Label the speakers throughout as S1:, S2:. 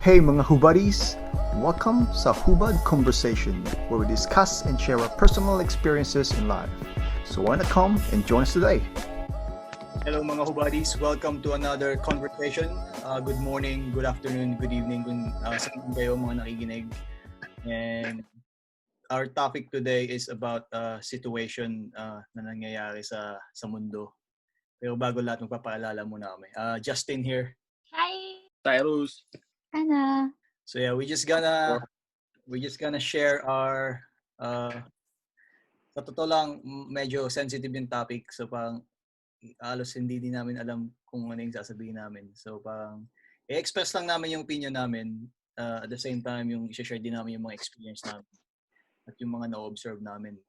S1: Hey mga WhoBuddies! Welcome sa WhoBud Conversation, where we discuss and share our personal experiences in life. So why not come and join us today? Hello mga WhoBuddies! Welcome to another conversation. Good morning, good afternoon, good evening kung saan kayo mga nakikinig. And our topic today is about situation na nangyayari sa mundo. Pero bago lahat, magpapaalala muna kami. Justin here.
S2: Hi!
S3: Tyrus.
S2: Anna.
S1: So yeah, we just gonna share our sa totoo lang medyo sensitive yung topic, so parang halos hindi din namin alam kung ano yung sasabihin namin. So parang i-express lang namin yung opinion namin, at the same time yung i-share din namin yung mga experience namin at yung mga na-observe namin.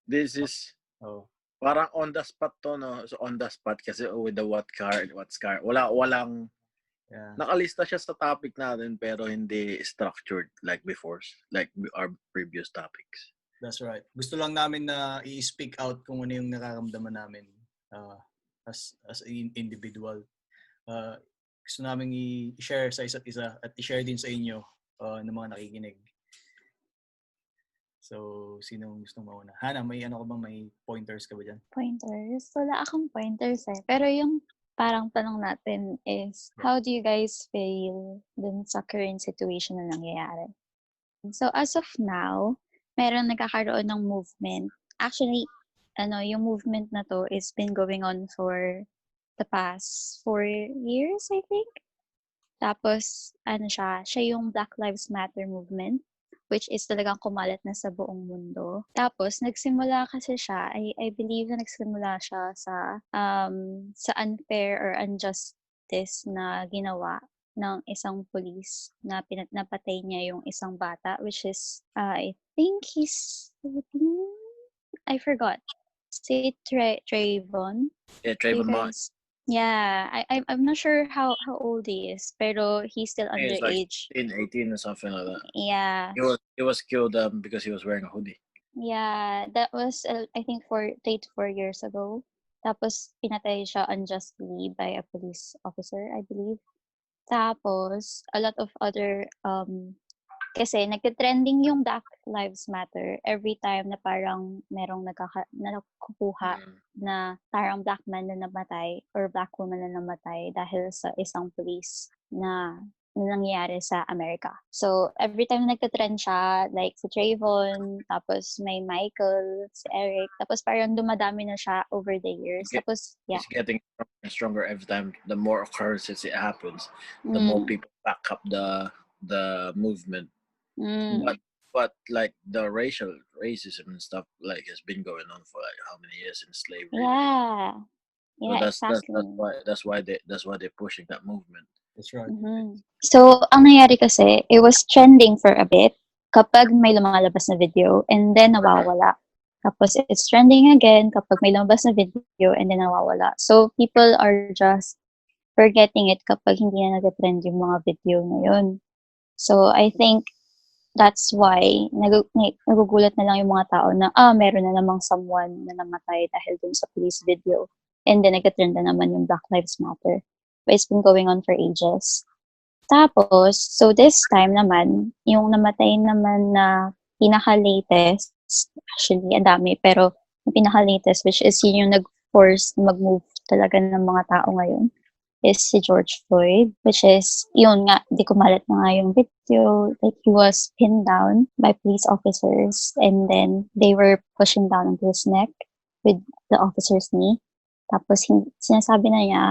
S3: This is parang on the spot to, no? So on the spot kasi with the what's car. Walang nakalista siya sa topic natin pero hindi structured like before, like our previous topics.
S1: That's right. Gusto lang namin na i-speak out kung ano yung nararamdaman namin as an individual. Gusto namin i-share sa isa't isa at i-share din sa inyo ng mga nakikinig. So, sinong gustong mauna? Hana, may pointers ka ba dyan?
S2: Pointers? Wala akong pointers eh. Pero yung parang tanong natin is, how do you guys feel dun sa current situation na nangyayari? So, as of now, meron nagkakaroon ng movement. Actually, yung movement na to is been going on for the past 4 years, I think. Tapos, siya yung Black Lives Matter movement, which is talagang kumalat na sa buong mundo. Tapos, nagsimula kasi siya, I believe na nagsimula siya sa unfair or injustice na ginawa ng isang police na napatay niya yung isang bata, which is, I think he's 17? I forgot. Si Trayvon.
S3: Yeah, Trayvon Martin.
S2: Yeah, I'm not sure how old he is, pero he's still underage.
S3: Like 18 or something like that.
S2: Yeah.
S3: He was killed because he was wearing a hoodie.
S2: Yeah, that was I think 4 years ago. Tapos pinatay siya unjustly by a police officer, I believe. Tapos a lot of other kasi nagte-trending yung Black Lives Matter every time na parang merong nakukuha na parang black man na namatay or black woman na namatay dahil sa isang police na nangyayari sa Amerika. So, every time nagte-trend siya, like si Trayvon, tapos may Michael, si Eric, tapos parang dumadami na siya over the years. Tapos, yeah.
S3: It's getting stronger and stronger every time. The more occurrences it happens, the more people back up the movement. But like the racism and stuff like has been going on for like how many years in slavery?
S2: Yeah,
S3: so
S2: exactly.
S3: that's why they're pushing that movement.
S1: That's right.
S2: Mm-hmm. So ang nangyari kasi, it was trending for a bit kapag may lumalabas na video and then nawawala. Tapos it's trending again kapag may lumabas na video and then nawawala. So people are just forgetting it kapag hindi na nag-trend yung mga video na yun. So I think that's why nagugulat na lang yung mga tao na meron na namang someone na namatay dahil dun sa police video. And then nag-trend na naman yung Black Lives Matter. But it's been going on for ages. Tapos, so this time naman, yung namatay naman na pinaka-latest, actually, ang dami, pero yung pinaka-latest, which is yun yung nag-force mag-move talaga ng mga tao ngayon, is si George Floyd, which is, yun nga, di kumalat na nga yung video, like he was pinned down by police officers and then they were pushing down onto his neck with the officer's knee. Tapos sinasabi na niya,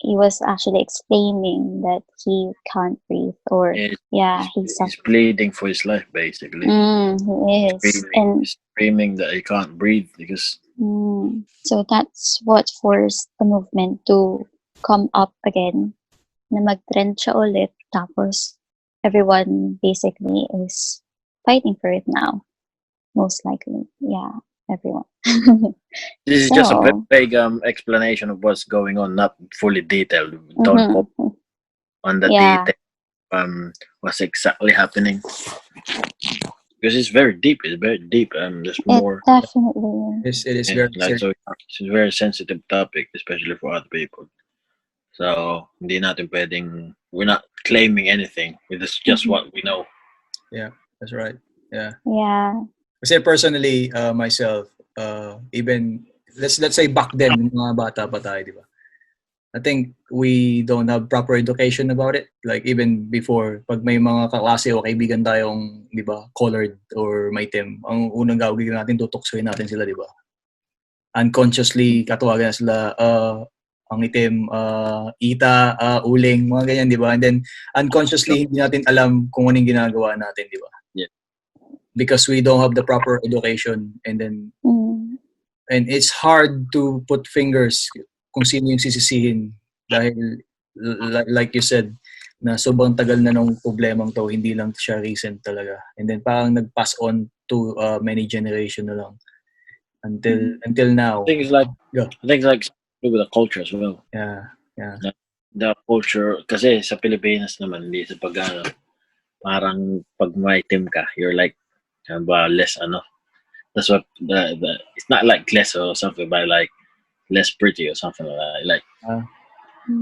S2: he was actually explaining that he can't breathe or,
S3: he's pleading for his life, basically.
S2: He is.
S3: He's screaming that he can't breathe because...
S2: So that's what forced the movement to come up again, na mag-trend siya ulit, tapos everyone basically is fighting for it now. Most likely. Yeah, everyone.
S3: This is just a vague explanation of what's going on, not fully detailed. Don't focus on the detail, what's exactly happening. Because it's very deep. There's more.
S2: Definitely.
S1: It is very
S3: so it's a very sensitive topic, especially for other people. So, hindi natin pwedeng we're not claiming anything. It's just what we know.
S1: Yeah, that's right. Yeah.
S2: Yeah.
S1: Kasi personally, myself, even let's say back then, mga bata pa tayo, di ba? I think we don't have proper education about it. Like even before, pag may mga kaklase o kaibigan tayong, di ba, colored or maitim, ang unang gagawin natin, tutuksoin natin sila, di ba? Unconsciously, katawagan na sila, ang itim, ita, uling, mga ganyan, di ba? And then, unconsciously, hindi natin alam kung anong ginagawa natin, di ba?
S3: Yeah.
S1: Because we don't have the proper education. And then, and it's hard to put fingers kung sino yung sisisihin dahil like you said na sobrang tagal na nung problemang to, hindi lang siya recent talaga, and then parang nag-pass on to many generation na lang until now.
S3: Things like with the culture as well.
S1: Yeah.
S3: The culture kasi sa Pilipinas naman, hindi sa pag parang pag maitim ka, you're like less that's what the it's not like less or something, but like less pretty or something like that. Like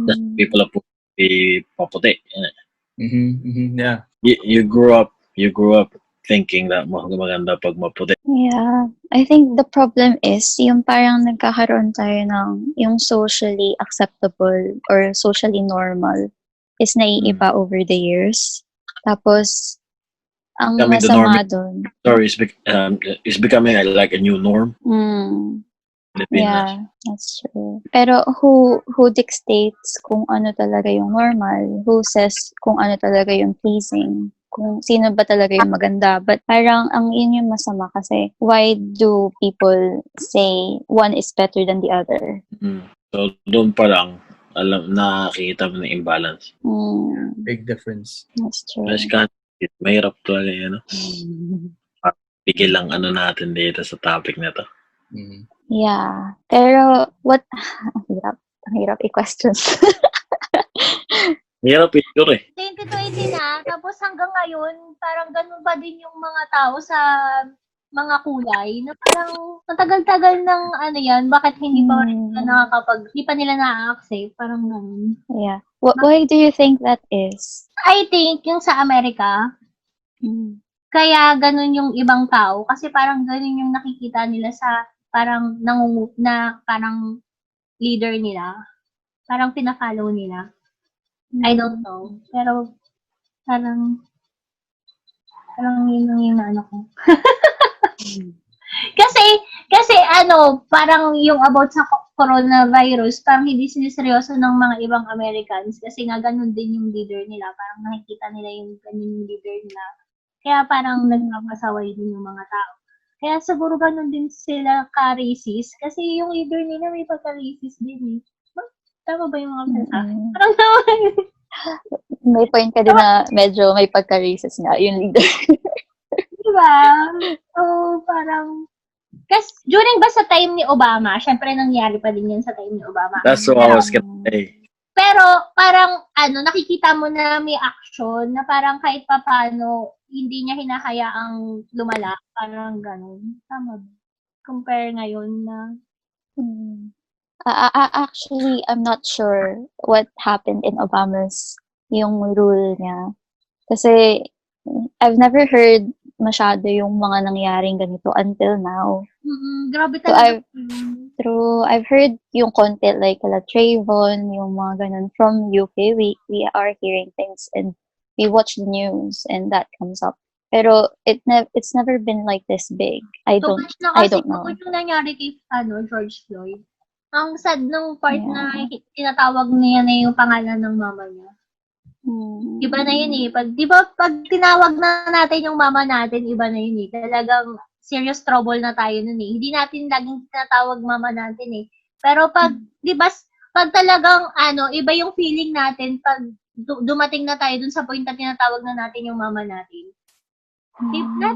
S3: that people are paputi. Yeah. You grew up thinking that maganda pag maputi.
S2: Yeah. I think the problem is yung parang nagkakaroon tayo ng yung socially acceptable or socially normal is naiiba over the years. Tapos ang masama doon.
S3: Sorry, it's becoming like a new norm.
S2: Yeah, that's true. Pero who dictates kung ano talaga yung normal? Who says kung ano talaga yung pleasing? Kung sino ba talaga yung maganda? But parang ang yun yung masama kasi why do people say one is better than the other?
S3: So doon pa lang nakikita mo ng imbalance.
S1: Big difference.
S2: That's true.
S3: Mahirap talaga yan. Bigil lang natin dito sa topic na to.
S2: Yeah. Pero what ang hirap i-question.
S3: Hirap ito
S4: 2020 na, tapos hanggang ngayon, parang ganun pa din yung mga tao sa mga kulay, na parang matagal-tagal ng yan, bakit hindi pa hindi pa nila na-accept, parang ganun.
S2: Yeah. Why do you think that is?
S4: I think yung sa Amerika, kaya ganun yung ibang tao, kasi parang ganun yung nakikita nila sa parang parang leader nila. Parang pina-follow nila. I don't know. Pero parang yun yung ko. kasi parang yung about sa coronavirus, parang hindi siniseryoso ng mga ibang Americans kasi nga ganun din yung leader nila. Parang nakikita nila yung ganun yung leader nila. Kaya parang nagpapasaway din yung mga tao. Kaya siguro ganun din sila ka-racist kasi yung leader nila may pagka-racist din eh. Tama ba yung mga pagkasabi? Parang naman.
S2: May point ka din na medyo may pagka-racist nga yung leader.
S4: Diba? So, parang kasi during ba sa time ni Obama, syempre nangyari pa din yan sa time ni Obama.
S3: That's what I was gonna say.
S4: Pero parang nakikita mo na may action na parang kahit papaano hindi niya hinahayaang lumala. Parang ganun. Tama ba? Compare ngayon na...
S2: Actually, I'm not sure what happened in Obama's yung rule niya. Kasi I've never heard masyado yung mga nangyaring ganito until now.
S4: Grabe talaga.
S2: I've heard yung content like Trayvon, yung mga ganun from UK. We are hearing things and we watch the news and that comes up. Pero it's never been like this big. I don't know.
S4: Kasi yung nangyari kay George Floyd, ang sad nung part na tinatawag niya na yung pangalan ng mama niya. Iba na yun eh. Pag tinawag na natin yung mama natin, iba na yun eh. Talagang serious trouble na tayo nun eh. Hindi natin laging tinatawag mama natin eh. Pero pag talagang iba yung feeling natin pag dumating na tayo dun sa point na tinatawag na natin yung mama natin.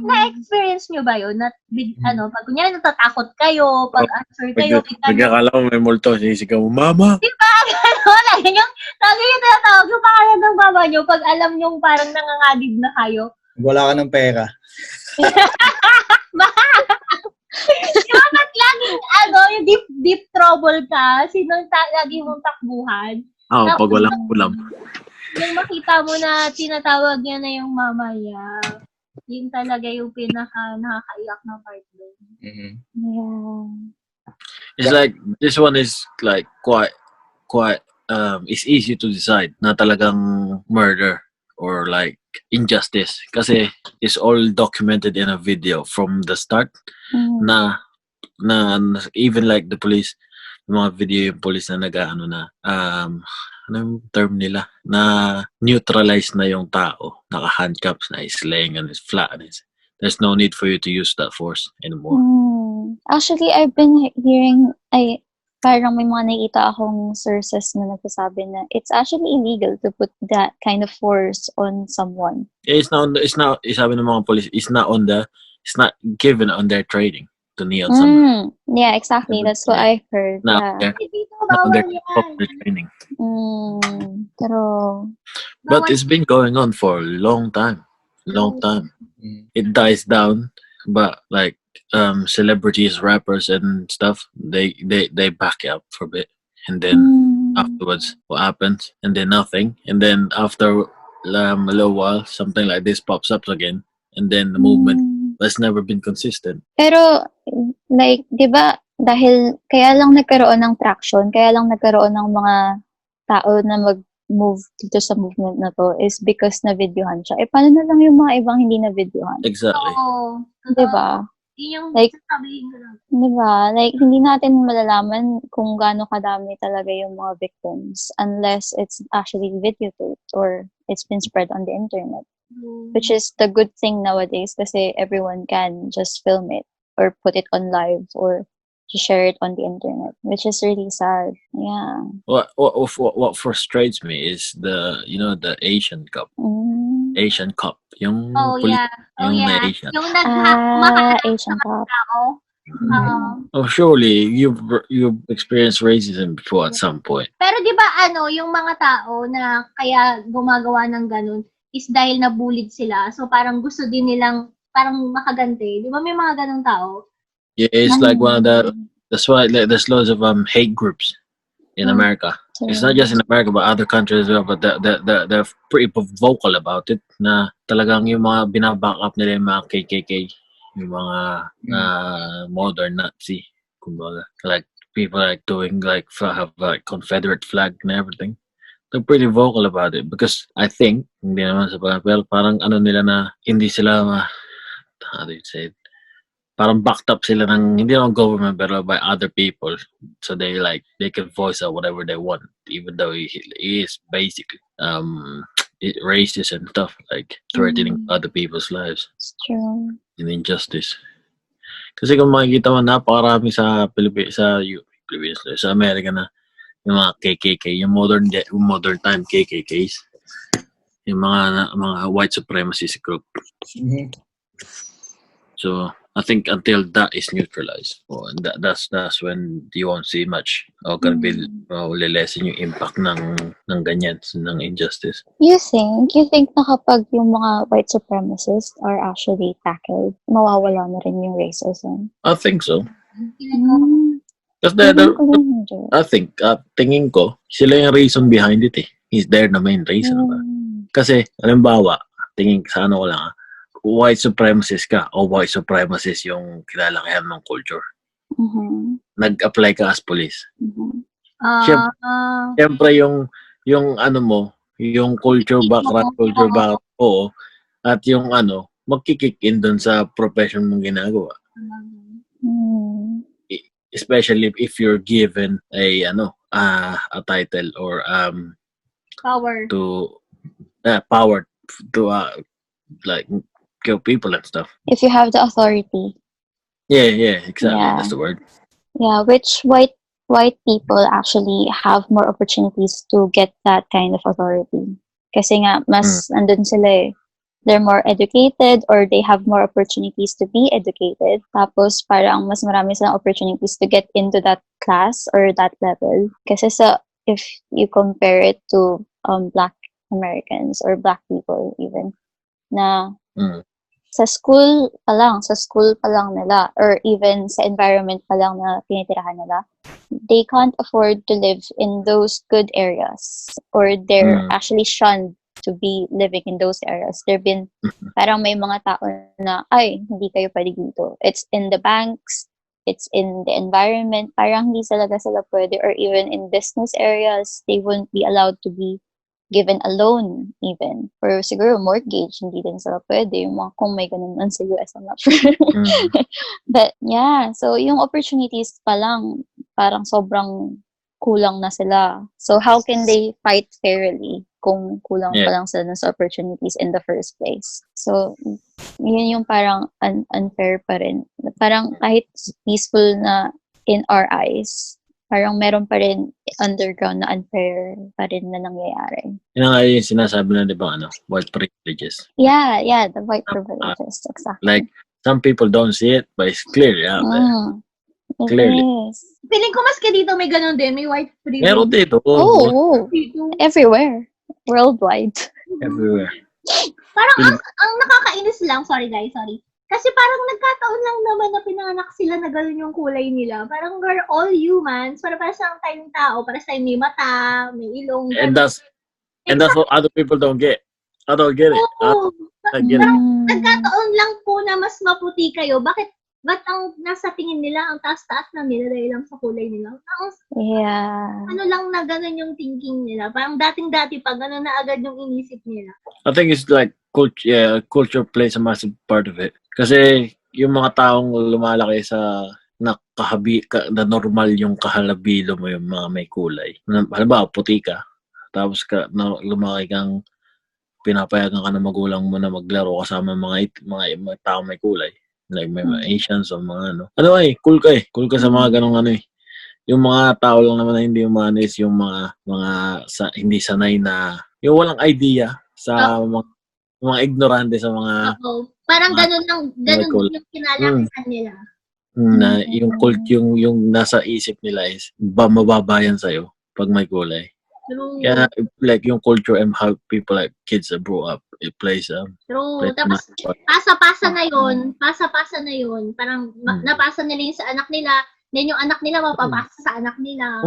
S4: Na-experience nyo ba yun? Pag kunyari natatakot kayo, pag answer kayo,
S3: nagkakala mo may multo, sisigaw mo, mama!
S4: Diba? Lagi yung tinatawag yung pangalan ng mama nyo pag alam nyo parang nangangadib na kayo.
S1: Wala ka ng pera.
S4: Diba ba't laging yung deep trouble ka? Sino lagi mong takbuhan?
S3: Pag walang ulam.
S4: Yung makita mo na tinatawag niya na yung mama niya, yun talaga yung pinaka nakakaiyak na part doon.
S3: Mm-hmm.
S2: Yeah.
S3: It's like this one is like quite it's easy to decide na talagang murder or like injustice kasi it's all documented in a video from the start na even like the police, mga video yung police na nag-ano na anong term nila na neutralize na yung tao, naka-handcuffs na, is laying on his flat and there's no need for you to use that force anymore.
S2: Actually, I've been hearing parang may mga nakita akong sources na nagsasabi na it's actually illegal to put that kind of force on someone.
S3: It's not sabi ng mga police, it's not given on their training to kneel on someone.
S2: Yeah, exactly. That's what I heard.
S3: Not
S2: Yeah.
S3: on their training.
S2: Pero
S3: But it's been going on for a long time. It dies down, but like celebrities, rappers and stuff, they back up for a bit, and then afterwards what happens, and then nothing, and then after a little while something like this pops up again, and then the movement has never been consistent.
S2: Pero like, 'di ba, dahil kaya lang nagkaroon ng traction, kaya lang nagkaroon ng mga tao na mag-move dito sa movement na to is because na-videohan siya. Paano na lang yung mga ibang hindi na-videohan?
S3: Exactly.
S4: Oo.
S2: 'Di ba?
S4: Yun yung
S2: Like,
S4: sasabihin ko lang.
S2: 'di ba? Like, hindi natin malalaman kung gaano kadami talaga yung mga victims unless it's actually videotaped or it's been spread on the internet. Which is the good thing nowadays kasi everyone can just film it or put it on live or share it on the internet, which is really sad. Yeah.
S3: What frustrates me is the Asian Cup. Asian Cup. Yung Asian.
S4: Yung
S2: Asian Cup.
S3: Surely you've experienced racism before at some point.
S4: Pero di ba yung mga tao na kaya gumagawa ng ganun is dahil nabullied sila. So parang gusto din nilang parang makaganti. Di ba may mga ganung tao?
S3: Yeah, it's like one of that's why there's loads of hate groups in America. It's not just in America but other countries as well, but they're pretty vocal about it na talagang yung mga binaback up nila yung mga KKK, yung mga modern Nazi, kumbaga. Like people like doing like have like Confederate flag and everything. They're pretty vocal about it because I think hindi naman sa pero parang nila na hindi sila how do you say it? Parang backed up sila ng hindi naman government pero by other people, so they can voice out whatever they want even though he is basically racist and stuff, like threatening other people's lives.
S2: It's true.
S3: And injustice. Kasi kung makikita mo napakarami sa Pilipinas, sa Amerika na yung mga KKK, yung modern time KKKs, yung mga white supremacist group. So I think until that is neutralized, and that's when you won't see much or can be lessen yung impact ng ganyan, ng injustice.
S2: You think na kapag yung mga white supremacists are actually tackled, mawawala na rin yung racism?
S3: I think so. Because I think, tingin ko, sila yung reason behind it is there the main reason. Kasi, halimbawa, tingin sa ko lang, white supremacist ka o white supremacist yung kilalakihan ng culture. Nag-apply ka as police. Siyempre yung mo, yung culture background, oo, at yung magkikick in dun sa profession mong ginagawa. Especially if you're given a title or
S4: power
S3: to like kill people and stuff.
S2: If you have the authority.
S3: Yeah, exactly.
S2: Yeah.
S3: That's the word.
S2: Yeah, which white people actually have more opportunities to get that kind of authority. Kasi nga, mas andun sila they're more educated or they have more opportunities to be educated. Tapos parang mas marami silang opportunities to get into that class or that level. Kasi if you compare it to Black Americans or Black people even, na sa school pa lang nila, or even sa environment pa lang na tinitirahan nila, they can't afford to live in those good areas, or they're actually shunned to be living in those areas. There've been, parang may mga tao na, ay, hindi kayo pwede dito. It's in the banks, it's in the environment, parang hindi sila pwede, or even in business areas, they won't be allowed to be given a loan even. Or siguro mortgage, hindi din sila pwede. Yung mga kung may ganun man sa US, I'm not sure. But yeah, so yung opportunities pa lang, parang sobrang kulang na sila. So how can they fight fairly kung kulang pa lang sila sa opportunities in the first place? So yun yung parang unfair pa rin. Parang kahit peaceful na in our eyes, parang meron pa rin underground na unfair pa rin na nangyayari.
S3: Yun nga yung sinasabi na, di ba, white privileges.
S2: Yeah, the white privileges, exactly.
S3: Like, some people don't see it, but it's clear, yeah. Clearly.
S2: Yes.
S4: Feeling ko maski dito may ganun din, may white privilege.
S3: Meron dito.
S2: Oh, everywhere. Worldwide.
S3: Everywhere.
S4: Parang ang nakakainis lang, sorry. Kasi parang nagkataon lang naman na pinanganak sila na gano'n yung kulay nila. Parang we're all humans. Para sa tayong tao. Para sa may mata, may ilong.
S3: And that's what other people don't get. I don't get it.
S4: Oo.
S3: I get it.
S4: Parang nagkataon lang po na mas maputi kayo. Ba't ang nasa tingin nila, ang taas-taas na nila dahil lang sa kulay nila? Ano lang na gano'n yung thinking nila. Parang dating-dati pa, gano'n na agad yung inisip nila.
S3: I think it's like culture plays a massive part of it. Kasi yung mga taong lumalaki sa na normal yung kahalabilo mo, yung mga may kulay. Halimbawa, puti ka, tapos lumaki kang pinapayagan ka ng magulang mo na maglaro kasama mga taong may kulay. Like may mga Asians o mga cool ka eh. Cool ka sa mga ganong Yung mga tao lang naman na hindi humanis, yung mga hindi sanay na, yung walang idea sa mga ignorante sa mga...
S4: Oo. Parang ganun yung kinalakihan nila.
S3: Na yung yung nasa isip nila is mababayan sa'yo pag may kulay.
S4: True.
S3: Kaya like yung culture and how people like kids grow up, it plays
S4: True. Tapos pasa-pasa na yun. Parang napasa nila yung sa anak nila, then yung anak nila mapapasa sa anak nila.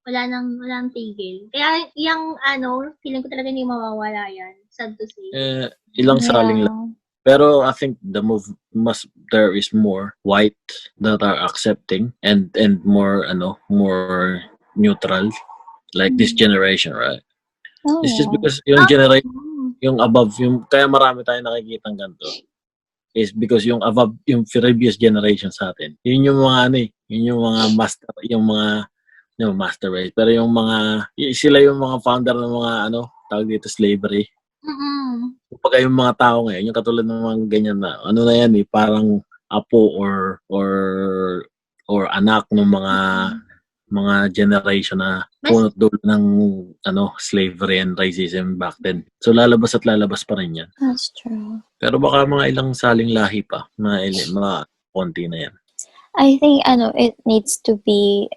S4: Wala nang tigil. Kaya yung feeling ko talaga hindi mawawala yan. Sad to say.
S3: Ilang saling lang. Pero I think there is more white that are accepting and more more neutral, like this generation, right? It's just because yung generation, yung above, yung kaya marami tayong nakikitang ganito is because yung above, yung previous generation sa atin, yun yung mga yun yung mga master race, pero yung mga sila yung mga founder ng mga tawag dito slavery. Kapag yung mga tao ngayon, yung katulad ng mga ganyan na, na yan parang apo or anak ng mga generation na punot dulo ng slavery and racism back then. So lalabas pa rin yan.
S2: That's true.
S3: Pero baka mga ilang saling lahi pa, mga konti na yan.
S2: I think it needs to be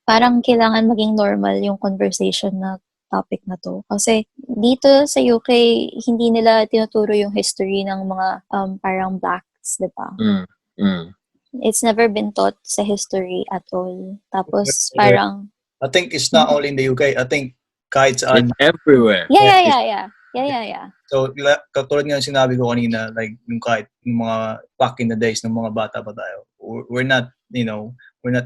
S2: parang kailangan maging normal yung conversation na topic na to. Kasi dito sa UK, hindi nila tinuturo yung history ng mga parang blacks, di ba? It's never been taught sa history at all. Tapos parang...
S1: I think it's not only in the UK. I think kahit saan.
S3: It's everywhere.
S2: Yeah.
S1: So, katulad nga sinabi ko kanina, like, yung mga back in the days ng mga bata pa tayo, we're not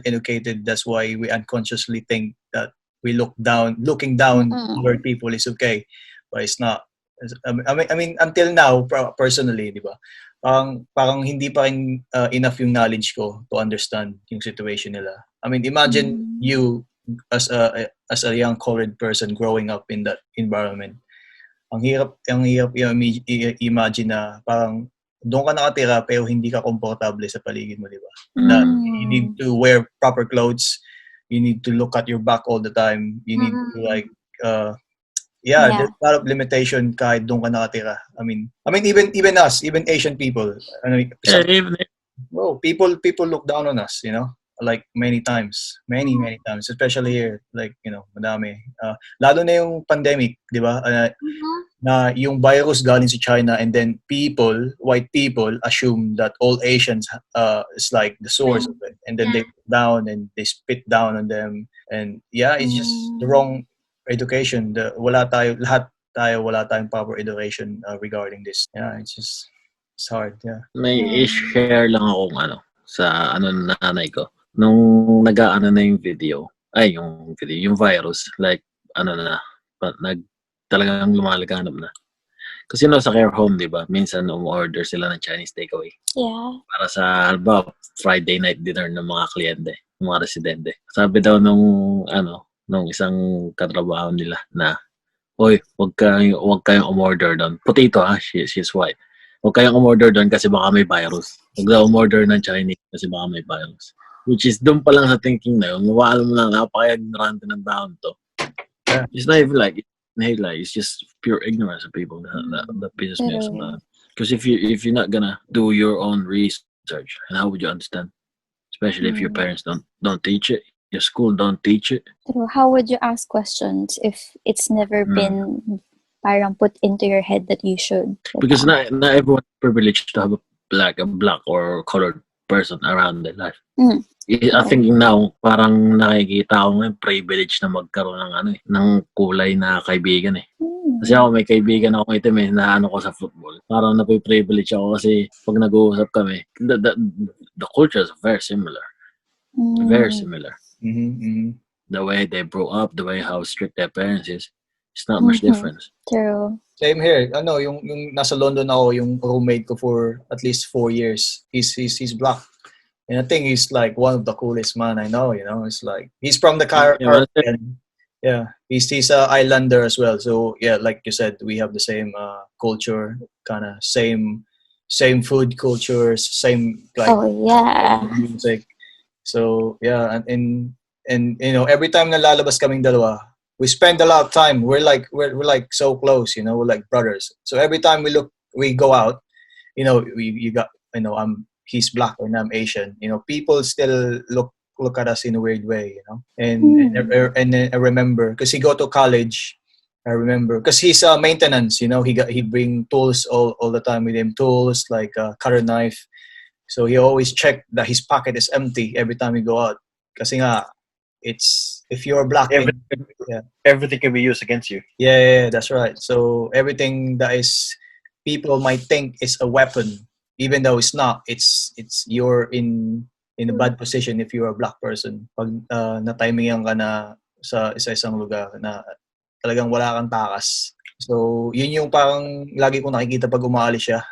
S1: educated. That's why we unconsciously think that looking down over people is okay, but it's not. I mean until now, personally, di ba? Parang hindi pa rin enough yung knowledge ko to understand yung situation nila. I mean, imagine you as a young colored person growing up in that environment. Ang hirap imagine na parang doon ka nakatira pero hindi ka komportable sa paligid mo, di ba? That you need to wear proper clothes. You need to look at your back all the time. You need to there's a lot of limitation kahit doon ka nakatira. I mean even us, even Asian people. People look down on us, like many times, especially here, like madami. Lalo na yung pandemic, di ba? na yung virus galing sa China, and then white people assume that all Asians is like the source of it, and then they put down and they spit down on them, and it's just the wrong education. Wala tayong proper education regarding this. It's hard.
S3: May share lang akong sa nanay ko. Nung nag-aano na yung yung virus, like talagang lumalaganap na. Kasi sa care home, di ba? Minsan order sila ng Chinese takeaway.
S2: Yeah.
S3: Para sa, Friday night dinner ng mga kliyente, ng mga residente. Sabi daw nung isang katrabaho nila na, "Oy, wag kayong umorder doon. Potato she's white. Wag kayong umorder doon kasi baka may virus. Wag daw umorder ng Chinese kasi baka may virus." Which is doon pa lang sa thinking na yun, mawala mo lang, napaka-ignorante ng taon to.
S1: Yeah.
S3: It's not even like, it's just pure ignorance of people that pisses me off sometimes. Because if you're not gonna do your own research, and how would you understand? Especially if your parents don't teach it, your school don't teach it.
S2: So how would you ask questions if it's never been parang put into your head that you should?
S3: Because not everyone is privileged to have a black or colored person around their life. I think now, parang nakikita ko ngayon privilege na magkaroon ng kulay na kaibigan eh. Kasi ako may kaibigan ako itim na ko sa football. Parang napiprivilege ako kasi pag nag-uusap kami, the cultures are very similar. Very similar. The way they grow up, the way how strict their parents is, it's not much difference.
S2: True.
S1: Same here. Yung nasa London ako, yung roommate ko for at least 4 years. He's black. And I think he's like one of the coolest man I know, it's like he's from the Caribbean. Yeah, he's a islander as well. So yeah, like you said, we have the same culture, kind of same food cultures, same music. So yeah, and every time na lalabas kaming dalawa, we spend a lot of time. We're like so close, we're like brothers. So every time we go out, he's black and I'm Asian. People still look at us in a weird way, And I remember because he go to college. I remember because he's maintenance. He bring tools all the time with him. Tools like cutter knife. So he always check that his pocket is empty every time we go out. Kasi nga, it's if you're black,
S3: everything can be used against you.
S1: Yeah, that's right. So everything that is people might think is a weapon. Even though it's not, it's you're in a bad position if you're a black person. Pag na-timingan ka na sa isang lugar na talagang wala kang takas. So, yun yung parang lagi ko nakikita pag umaalis siya.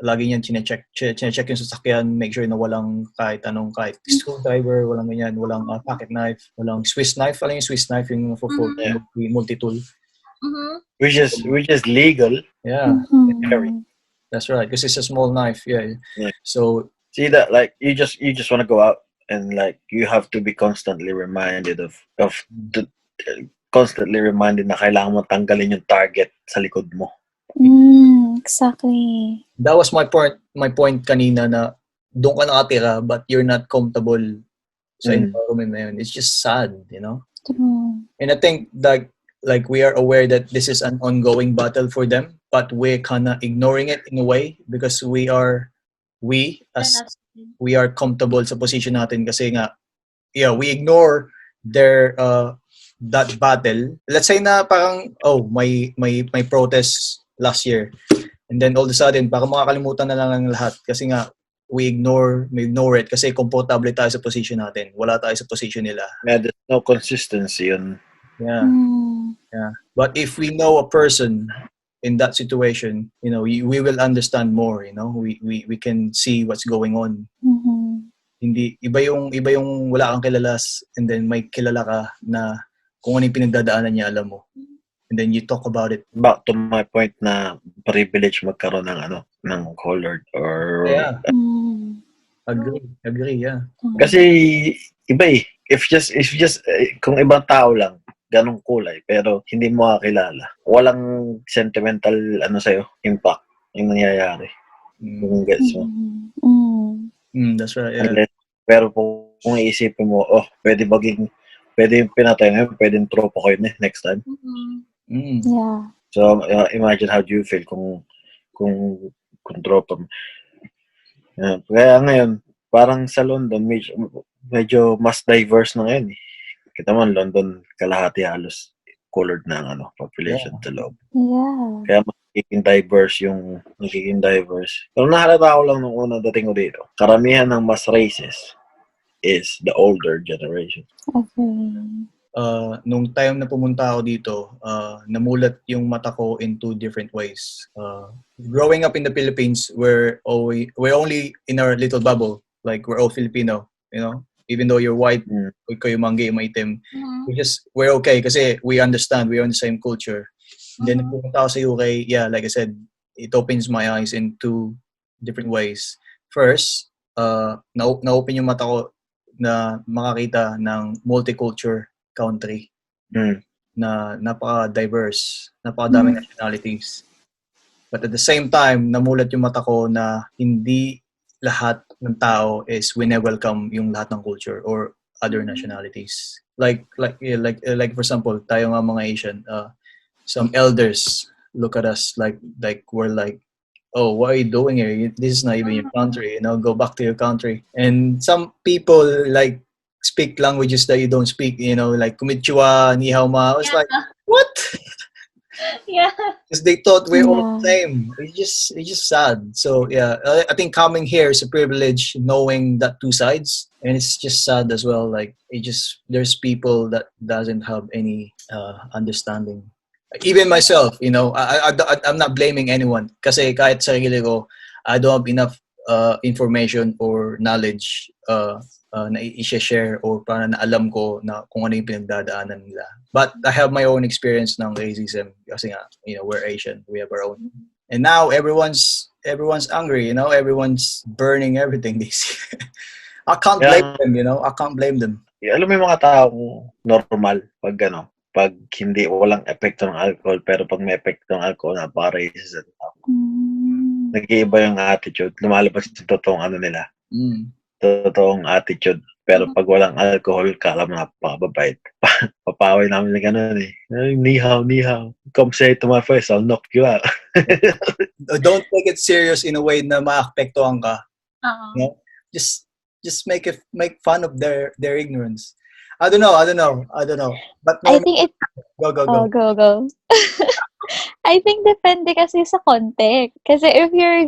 S1: Lagi niyan chinecheck yung sasakyan, make sure na walang kahit screwdriver, walang ganyan, walang pocket knife, walang Swiss knife. Alam yung Swiss knife yung for multi-tool.
S3: Which is legal.
S1: Yeah. That's right, because it's a small knife. Yeah. So
S3: see that, like you just want to go out and like you have to be constantly reminded constantly reminded na kailangan mo tanggalin yung target sa likod mo.
S2: Exactly.
S1: That was my point kanina na doon ka nakatira but you're not comfortable sa environment na yun. It's just sad,
S2: True.
S1: And I think that like we are aware that this is an ongoing battle for them, but we're kind of ignoring it in a way because we are comfortable sa position natin kasi nga we ignore their that battle. Let's say na parang may protest last year and then all of a sudden parang makakalimutan na lang ng lahat kasi nga we ignore it kasi komportable tayo sa position natin. Wala tayo sa position nila.
S3: Yeah, there's no consistency on.
S1: Yeah. But if we know a person in that situation, we will understand more. We can see what's going on. Hindi iba yung wala kang kilala and then may kilala ka na kung ano yung pinagdadaanan niya, alam mo. And then you talk about it.
S3: Back to my point na privilege magkaroon ng colored or
S1: Agree, yeah.
S3: Kasi iba if just kung ibang tao lang ganong kulay pero hindi mo kakilala, walang sentimental
S1: sa'yo
S3: impact yung nangyayari. Kung gets mo.
S1: That's right, yeah.
S3: Pero kung iisipin mo, pwede yung pinatay ngayon, pwede yung tropa ko yun next time.
S2: Yeah.
S3: So, imagine how do you feel kung tropa mo. Kaya ngayon, parang sa London, medyo mas diverse na ngayon eh. Kita mo, London, kalahati halos colored na ang population sa loob.
S2: Yeah.
S3: Kaya magiging diverse. Pero nahalata ko lang nung unang dating ko dito, karamihan ng mas races is the older generation.
S2: Okay.
S1: Nung time na pumunta ako dito, namulat yung mata ko in two different ways. Growing up in the Philippines, we're only in our little bubble. Like, we're all Filipino, you know? Even though you're white, kayo manggi, maitim, we're okay kasi we understand, we're on the same culture. And then, pumunta ako sa UK, yeah, like I said, it opens my eyes in two different ways. First, na-open yung mata ko na makakita ng multicultural country na napaka-diverse, napakadaming nationalities. But at the same time, namulat yung mata ko na hindi lahat ng tao is wine-welcome yung lahat ng culture or other nationalities. Like for example, tayo nga mga Asian, some elders look at us like we're like, oh, what are you doing here? This is not even your country. Go back to your country. And some people like speak languages that you don't speak. Like konnichiwa, ni hao ma. I was like, what?
S4: Yeah.
S1: Because they thought we're all the same. It's just sad. So yeah, I think coming here is a privilege, knowing that two sides, and it's just sad as well. Like there's people that doesn't have any understanding. Even myself, I'm not blaming anyone. Kasi kahit sarili ko, I don't have enough information or knowledge na i-share or para na alam ko na kung ano yung pinagdadaanan nila. But I have my own experience ng racism kasi nga, we're Asian, we have our own. And now everyone's angry, everyone's burning everything they see. I can't blame them, I can't blame them.
S3: Alam mo yung mga tao normal pag hindi walang epekto ng alcohol, pero pag may epekto ng alcohol, napaka-racist. Nag-iiba yung attitude, lumalabas yung totoong nila. Totoong attitude. Pero pag walang alcohol, kala mo napakababait. Papaway namin na gano'n eh. Ni hao. Come say it to my face, I'll knock you out.
S1: Don't take it serious in a way na maapektuhan ka. Just make fun of their ignorance. I don't know. But
S2: I think it...
S1: Go.
S2: Go. I think depende kasi sa context. Kasi if they're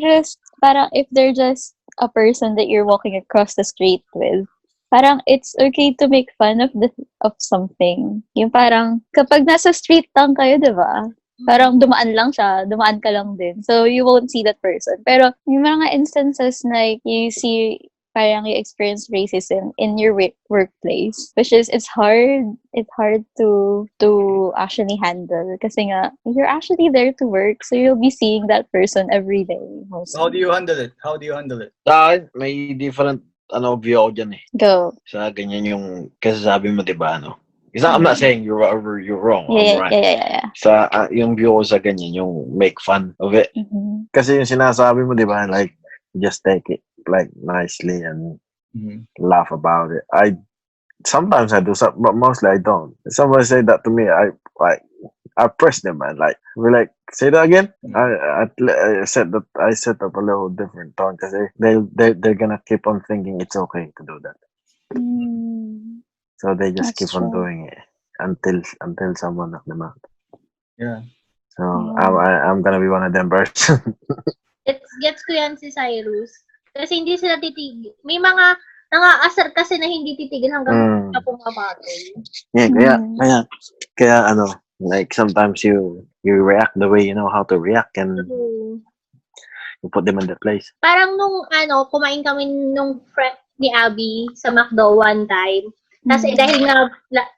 S2: just a person that you're walking across the street with, parang it's okay to make fun of something. Yung parang, kapag nasa street lang kayo, diba? Parang dumaan ka lang din. So, you won't see that person. Pero, yung mga instances like, you see, parang you experience racism in your workplace, which is, it's hard to actually handle. Kasi nga, you're actually there to work, so you'll be seeing that person every day. Mostly.
S1: How do you handle it?
S3: May different view ako dyan eh.
S2: Go.
S3: Sa ganyan yung, kasi sabi mo, diba, I'm not saying you're wrong.
S2: Yeah,
S3: I'm right.
S2: Yeah.
S3: Sa, yung view ko sa ganyan, yung make fun of it. Kasi yung sinasabi mo, diba, like, just take it, like, nicely and laugh about it. Sometimes I do, but mostly I don't. If somebody say that to me, I press them, man. Like, we're like, say that again. I set up a little different tone because they're gonna keep on thinking it's okay to do that. So they just keep on doing it until someone knock them out.
S1: Yeah.
S3: So I'm gonna be one of them person.
S4: Gets ko yan si Cyrus. Kasi hindi sila titigil. May mga nang-aasar kasi na hindi titigil hanggang na pumapatol.
S3: Yeah, kaya like sometimes you react the way you know how to react and you put them in their place.
S4: Parang nung kumain kami nung friend ni Abby sa McDo one time. Kasi dahil nga,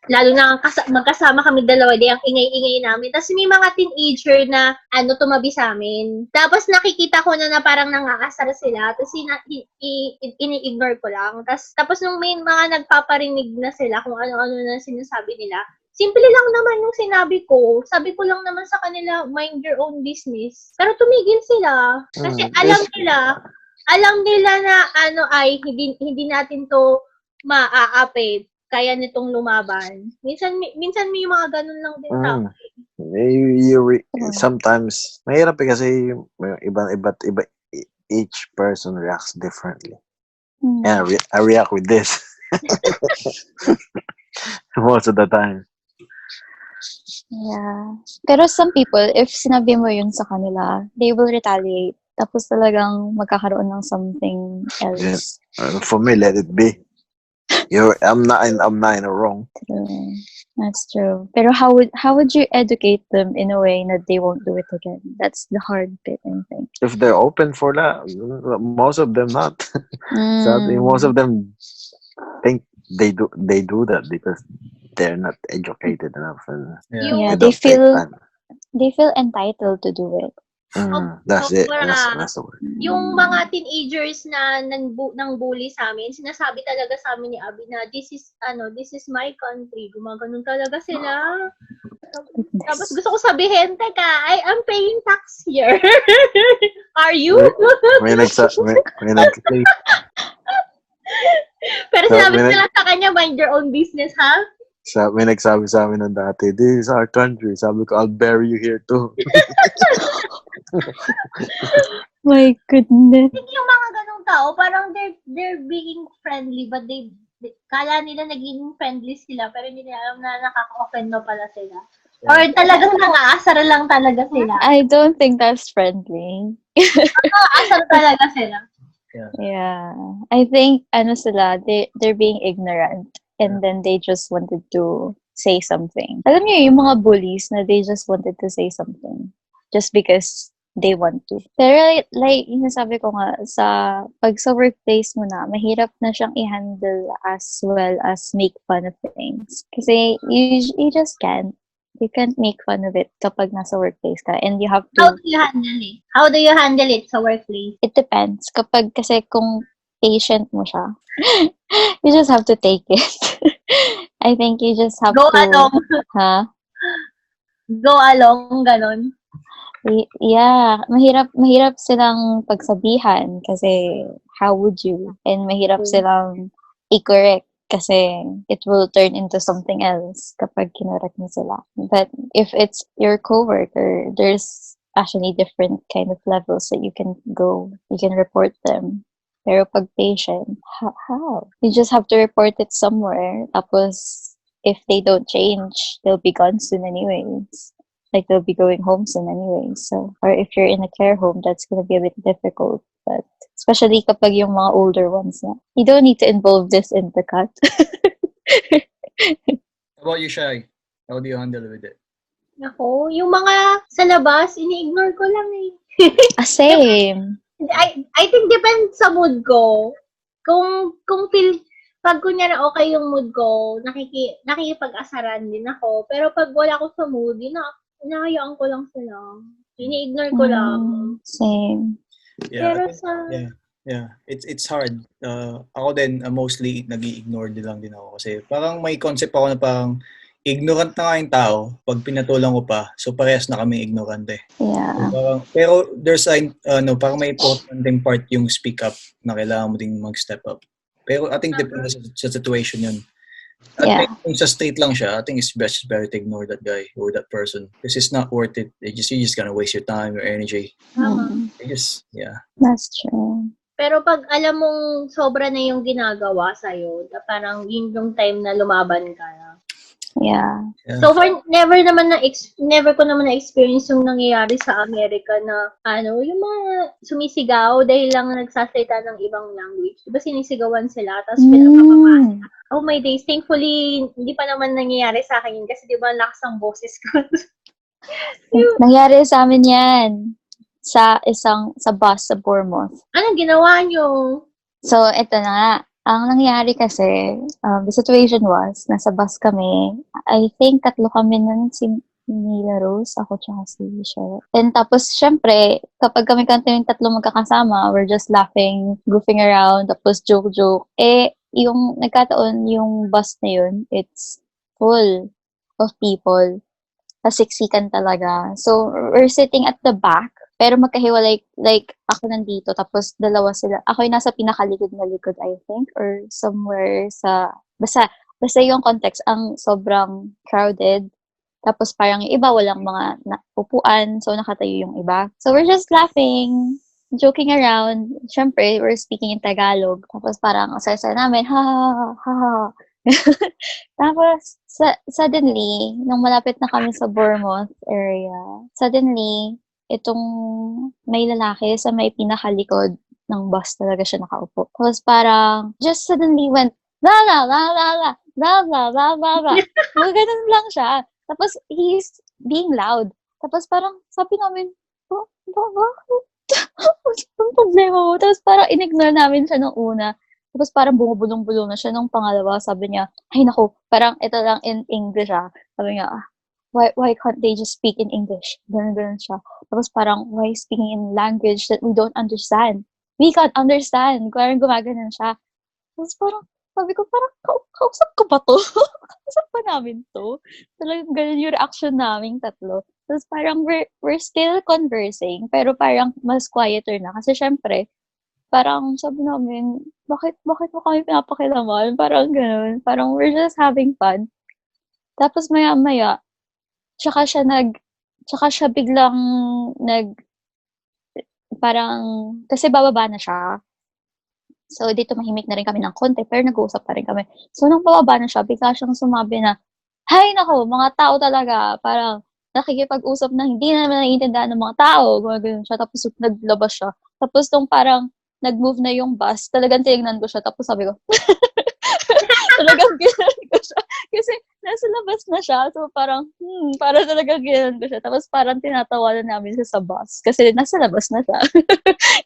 S4: lalo na magkasama kami dalawa, di ang ingay-ingay namin. Tapos may mga teenager na tumabi sa amin. Tapos nakikita ko na parang nangaasar sila. Tapos ini-ignore ko lang. Tapos nung may mga nagpaparinig na sila kung ano-ano na sinasabi nila, simple lang naman yung sinabi ko. Sabi ko lang naman sa kanila, mind your own business. Pero tumigil sila. Kasi alam nila na hindi natin to maaapit. Kaya nitong lumaban. Minsan may mga ganun lang din tao.
S3: Sometimes, mahirap kasi iba, each person reacts differently. Yeah, I react with this most of the time.
S2: Yeah. Pero some people, if sinabi mo yun sa kanila, they will retaliate. Tapos talagang magkakaroon ng something else.
S3: For me, let it be. I'm not in the wrong.
S2: True. That's true. Pero how would you educate them in a way that they won't do it again? That's the hard bit, I think.
S3: If they're open for that, most of them not. Sadly, most of them think they do that because they're not educated enough, and
S2: they feel entitled to do it.
S3: That's it. That's the word.
S4: Yung mga teenagers na nang bully sa amin, sinasabi talaga sa amin ni Abby na this is my country. Gumaganon talaga sila. Tapos gusto ko sabihin, teka, I am paying tax here. Are you? Pero sinabi nila sa kanya, mind your own business, ha?
S3: May nagsabi sa amin ng dati, this is our country. Sabi ko, I'll bury you here too.
S2: My goodness.
S4: I think yung mga ganong tao, parang they're being friendly, but they kala nila naging friendly sila, pero hindi nila alam na nakaka-offend na pala sila. Or talagang nang-aasar lang talaga sila.
S2: I don't think that's friendly.
S4: Nang-aasar talaga sila.
S2: Yeah. I think, they're being ignorant. And then they just wanted to say something. Alam niyo, yung mga bullies na they just wanted to say something. Just because they want to. Pero like, yung sabi ko nga, pag sa workplace mo na, mahirap na siyang i-handle as well as make fun of things. Kasi you just can't. You can't make fun of it kapag nasa workplace ka. And you have to...
S4: How do you handle it? How do you handle it sa workplace?
S2: It depends. Kasi kung patient mo siya, you just have to take it. I think you just have
S4: Go
S2: to...
S4: along.
S2: Huh?
S4: Go along, ganon.
S2: Yeah. Mahirap silang pagsabihan kasi how would you? And mahirap silang i-correct kasi it will turn into something else kapag kinorek mo sila. But if it's your coworker, there's actually different kind of levels that you can go. You can report them. Pero pag patient, how? You just have to report it somewhere. Tapos, if they don't change, they'll be gone soon anyways. Like, they'll be going home soon anyways. So, or if you're in a care home, that's gonna be a bit difficult. But, especially kapag yung mga older ones na. You don't need to involve this in the cut.
S5: How about you, Shai? How do you handle with it?
S4: Ako, yung mga sa labas, ini-ignore ko lang eh.
S2: Same.
S4: I think depends sa mood ko. Kung pag kunyari okay yung mood ko, nakikipag-asaran din ako. Pero pag wala ko sa mood, hinahayaan ko lang sila. Ini-ignore ko lang.
S2: Same.
S5: Yeah,
S4: Pero
S5: it's hard. Ako din, mostly nag-i-ignore lang din ako. Kasi parang may concept ako na parang ignorant na nga yung tao pag pinatulang ko pa. So, parehas na kami ignorante.
S2: Yeah.
S5: So, pero there's parang may important part yung speak up na kailangan mo ding mag-step up. Pero I think depende sa situation yun. I think kung sa state lang siya, I think it's better to ignore that guy or that person. Because it's not worth it. You're just gonna waste your time, your energy.
S2: That's true.
S4: Pero pag alam mong sobra na yung ginagawa sa'yo, parang yun yung time na lumaban ka na.
S2: Yeah.
S4: So far, never ko naman na-experience yung nangyayari sa Amerika na, yung mga sumisigaw dahil lang nagsasalita ng ibang language. Diba sinisigawan sila, tapos pinapapapasa. Oh my days, thankfully, hindi pa naman nangyayari sa akin yun kasi diba lakas ang boses ko.
S2: Nangyari sa amin yan. Sa bus sa Bournemouth.
S4: Anong ginawa nyo?
S2: So, eto na nga. Ang nangyari kasi, the situation was, nasa bus kami. I think 3 kami nun, si Mila Rose, ako tsaka si Cheryl. And tapos, syempre, kapag kami yung 3 magkakasama, we're just laughing, goofing around, tapos joke-joke. Yung nagkataon, yung bus na yun, it's full of people. Siksikan talaga. So, we're sitting at the back. Pero magkahiwalay, like, ako nandito, tapos 2 sila. Ako yung nasa pinakalikod na likod, I think, or somewhere basta yung context, ang sobrang crowded. Tapos parang yung iba, walang mga upuan. So, nakatayo yung iba. So, we're just laughing, joking around. Siyempre, we're speaking in Tagalog. Tapos parang, ang saya namin, ha, ha, ha, ha. Tapos, suddenly, nung malapit na kami sa Bournemouth area, suddenly, itong may lalaki sa may pinakalikod ng bus talaga siya nakaupo. Tapos parang, just suddenly went, la la la la la, la la la la la. Ganun lang siya. Tapos, he's being loud. Tapos parang, sabi namin, bakit? Ang problema mo? Tapos parang in-ignore namin siya nung una. Tapos parang bumubulong-bulong na siya nung pangalawa. Sabi niya, ay naku, parang ito lang in English Sabi niya, why can't they just speak in English? Ganun siya. Tapos parang, why speaking in language that we don't understand? We can't understand. Parang gumaganon siya. Tapos parang, sabi ko, parang, kausap ko ba to? Kausap ba namin to? Talagang ganun yung reaction naming tatlo. Tapos parang, we're still conversing, pero parang mas quieter na. Kasi syempre, parang sabi namin, bakit mo kami pinapakilaman? Parang ganun. Parang we're just having fun. Tapos maya-maya, tsaka siya biglang parang, kasi bababa na siya. So, dito mahimik na rin kami ng konti, pero nag-uusap pa rin kami. So, nung pababa na siya, bigla siyang sumabi na, hay nako, mga tao talaga, parang nakikipag-usap na hindi naman naiintindihan ng mga tao. Gumagano'n siya, tapos naglabas siya. Tapos nung parang nag-move na yung bus, talagang tinignan ko siya, tapos sabi ko, talagang ginanon ko siya. Kasi nasa labas na siya, so parang, parang talagang ginanon ko siya. Tapos parang tinatawanan namin siya sa bus, kasi nasa labas na siya.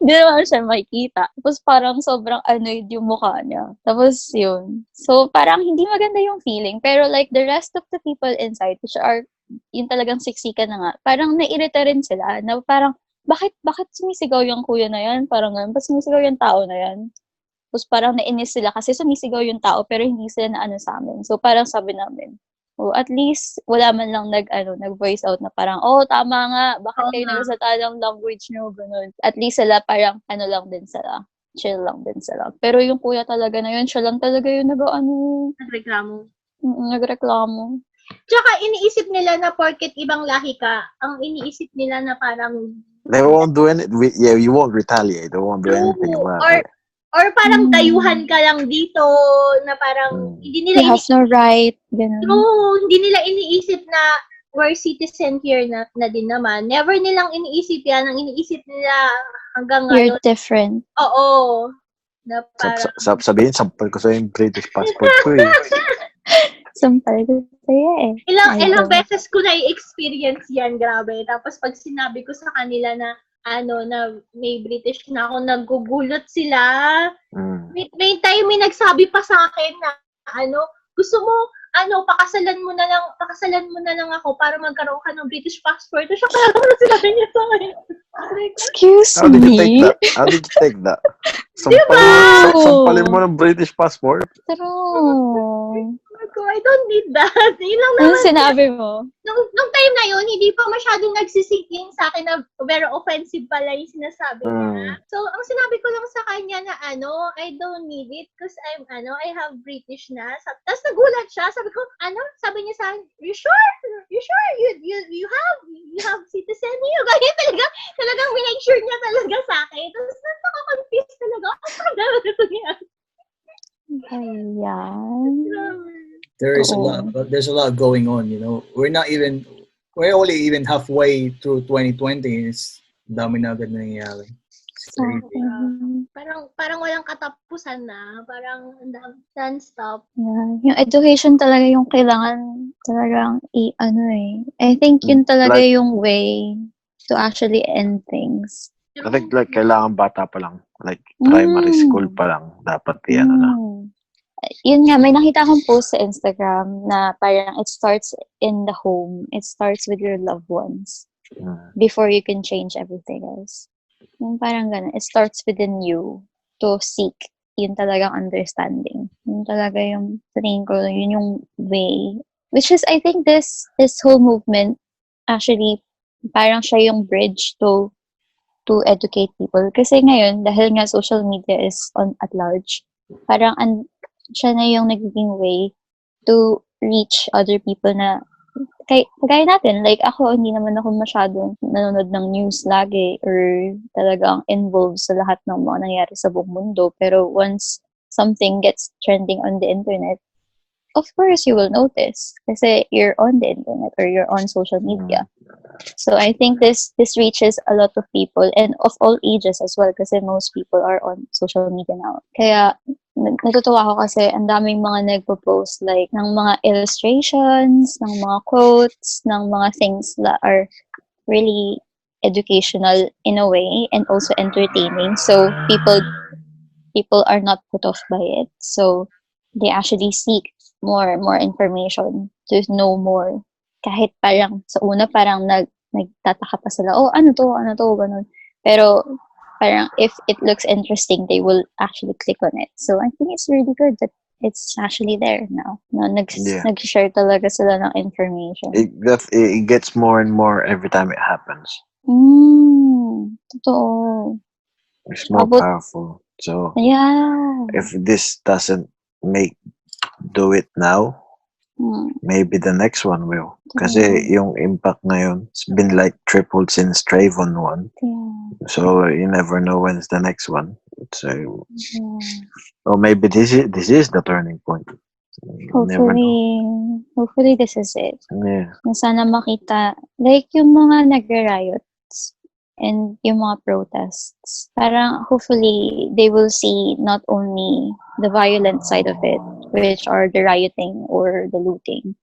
S2: Hindi naman siya makikita. Tapos parang sobrang annoyed yung mukha niya. Tapos yun. So parang hindi maganda yung feeling. Pero like the rest of the people inside, which are yung talagang siksikan na nga, parang nairita rin sila. Na parang, bakit sumisigaw yung kuya na yan? Parang ganun, ba't sumisigaw yung tao na yan? Tapos parang nainis sila kasi sumisigaw yung tao pero hindi sila na ano sa amin. So parang sabi namin, at least wala man lang nag-voice out na parang, tama nga, bakit kayo nagsasalita ng language nyo, ganun. At least sila parang lang din sila. Chill lang din sila. Pero yung kuya talaga na yun, siya lang talaga yung
S4: Nagreklamo.
S2: Nagreklamo.
S4: Tsaka iniisip nila na porket ibang lahi ka, ang iniisip nila na parang
S3: they won't do anything. You won't retaliate. They won't do anything about it.
S4: Or parang dayuhan ka lang dito na parang hindi nila
S2: He has no right. Ganun.
S4: True, hindi nila iniisip na we're citizen here na din naman. Never nilang iniisip yan. Ang iniisip nila hanggang ngayon.
S2: You're different.
S4: Oo. Na parang...
S3: Sabihin, sampal ko sa yung British passport ko eh.
S2: Sampal ko sa'yo eh.
S4: Ilang beses ko na i-experience yan, grabe. Tapos pag sinabi ko sa kanila na na may British na ako, nagugulot sila. May time may nagsabi pa sa akin na gusto mo pakasalan mo na lang ako para magkaroon ka ng British passport. Siya parang sinabi niya sa akin.
S2: Excuse me?
S3: How did you take that?
S4: Diba?
S3: Sampalin mo ng British passport?
S2: True.
S4: I don't need that. Yun lang naman.
S2: Ano sinabi mo?
S4: Nung time na yun, hindi pa masyadong nagsisink in sa akin na very offensive pala yung sinasabi niya. So, ang sinabi ko lang sa kanya na I don't need it because I have British na. Tapos nagulat siya. Sabi ko, sabi niya sa akin, you sure? You have citizen here? Kaya talagang make sure niya talaga sa akin. Tapos nakaka-confuse talaga. Ano ito niya?
S2: Ayan.
S5: There's a lot going on, We're only even halfway through 2020. It's dami na agad nangyayari.
S4: Parang walang katapusan na. Parang non-stop.
S2: Yeah. Yung education talaga yung kailangan talagang I think yun talaga yung way to actually end things.
S3: I think kailangan bata pa lang. Like primary school pa lang. Dapat na.
S2: Yun nga, may nakita akong post sa Instagram na parang it starts in the home. It starts with your loved ones before you can change everything else. Yung parang ganun. It starts within you to seek yun talagang understanding. Yun talaga yung tingin ko, yun yung way. Which is, I think this whole movement actually parang siya yung bridge to educate people. Kasi ngayon, dahil nga social media is on at large, parang siya na yung nagiging way to reach other people na kagaya natin, like ako, hindi naman ako masyadong nanonood ng news lagi or talagang involved sa lahat ng mga nangyayari sa buong mundo. Pero once something gets trending on the internet, of course you will notice kasi you're on the internet or you're on social media. So I think this reaches a lot of people and of all ages as well kasi most people are on social media now. Kaya natutuwa ako kasi ang daming mga nagpo-post like ng mga illustrations, ng mga quotes, ng mga things that are really educational in a way and also entertaining. So people are not put off by it. So they actually seek more information to know more. Kahit parang sa una parang nagtataka pa sila, oh ano to, ganun. Pero parang if it looks interesting, they will actually click on it. So I think it's really good that it's actually there now. No, nag-share talaga sila ng information.
S6: It gets more and more every time it happens.
S2: Totoo.
S6: It's more powerful. So
S2: yeah,
S6: if this doesn't do it now, maybe the next one will. Kasi yung impact ngayon, it's been like tripled since Trayvon one.
S2: Yeah.
S6: So you never know when's the next one. So or maybe this is the turning point.
S2: Hopefully this is it.
S6: Yeah.
S2: Sana makita like yung mga nagre-riots and yung mga protests. Parang hopefully they will see not only the violent side of it, which are the rioting or the looting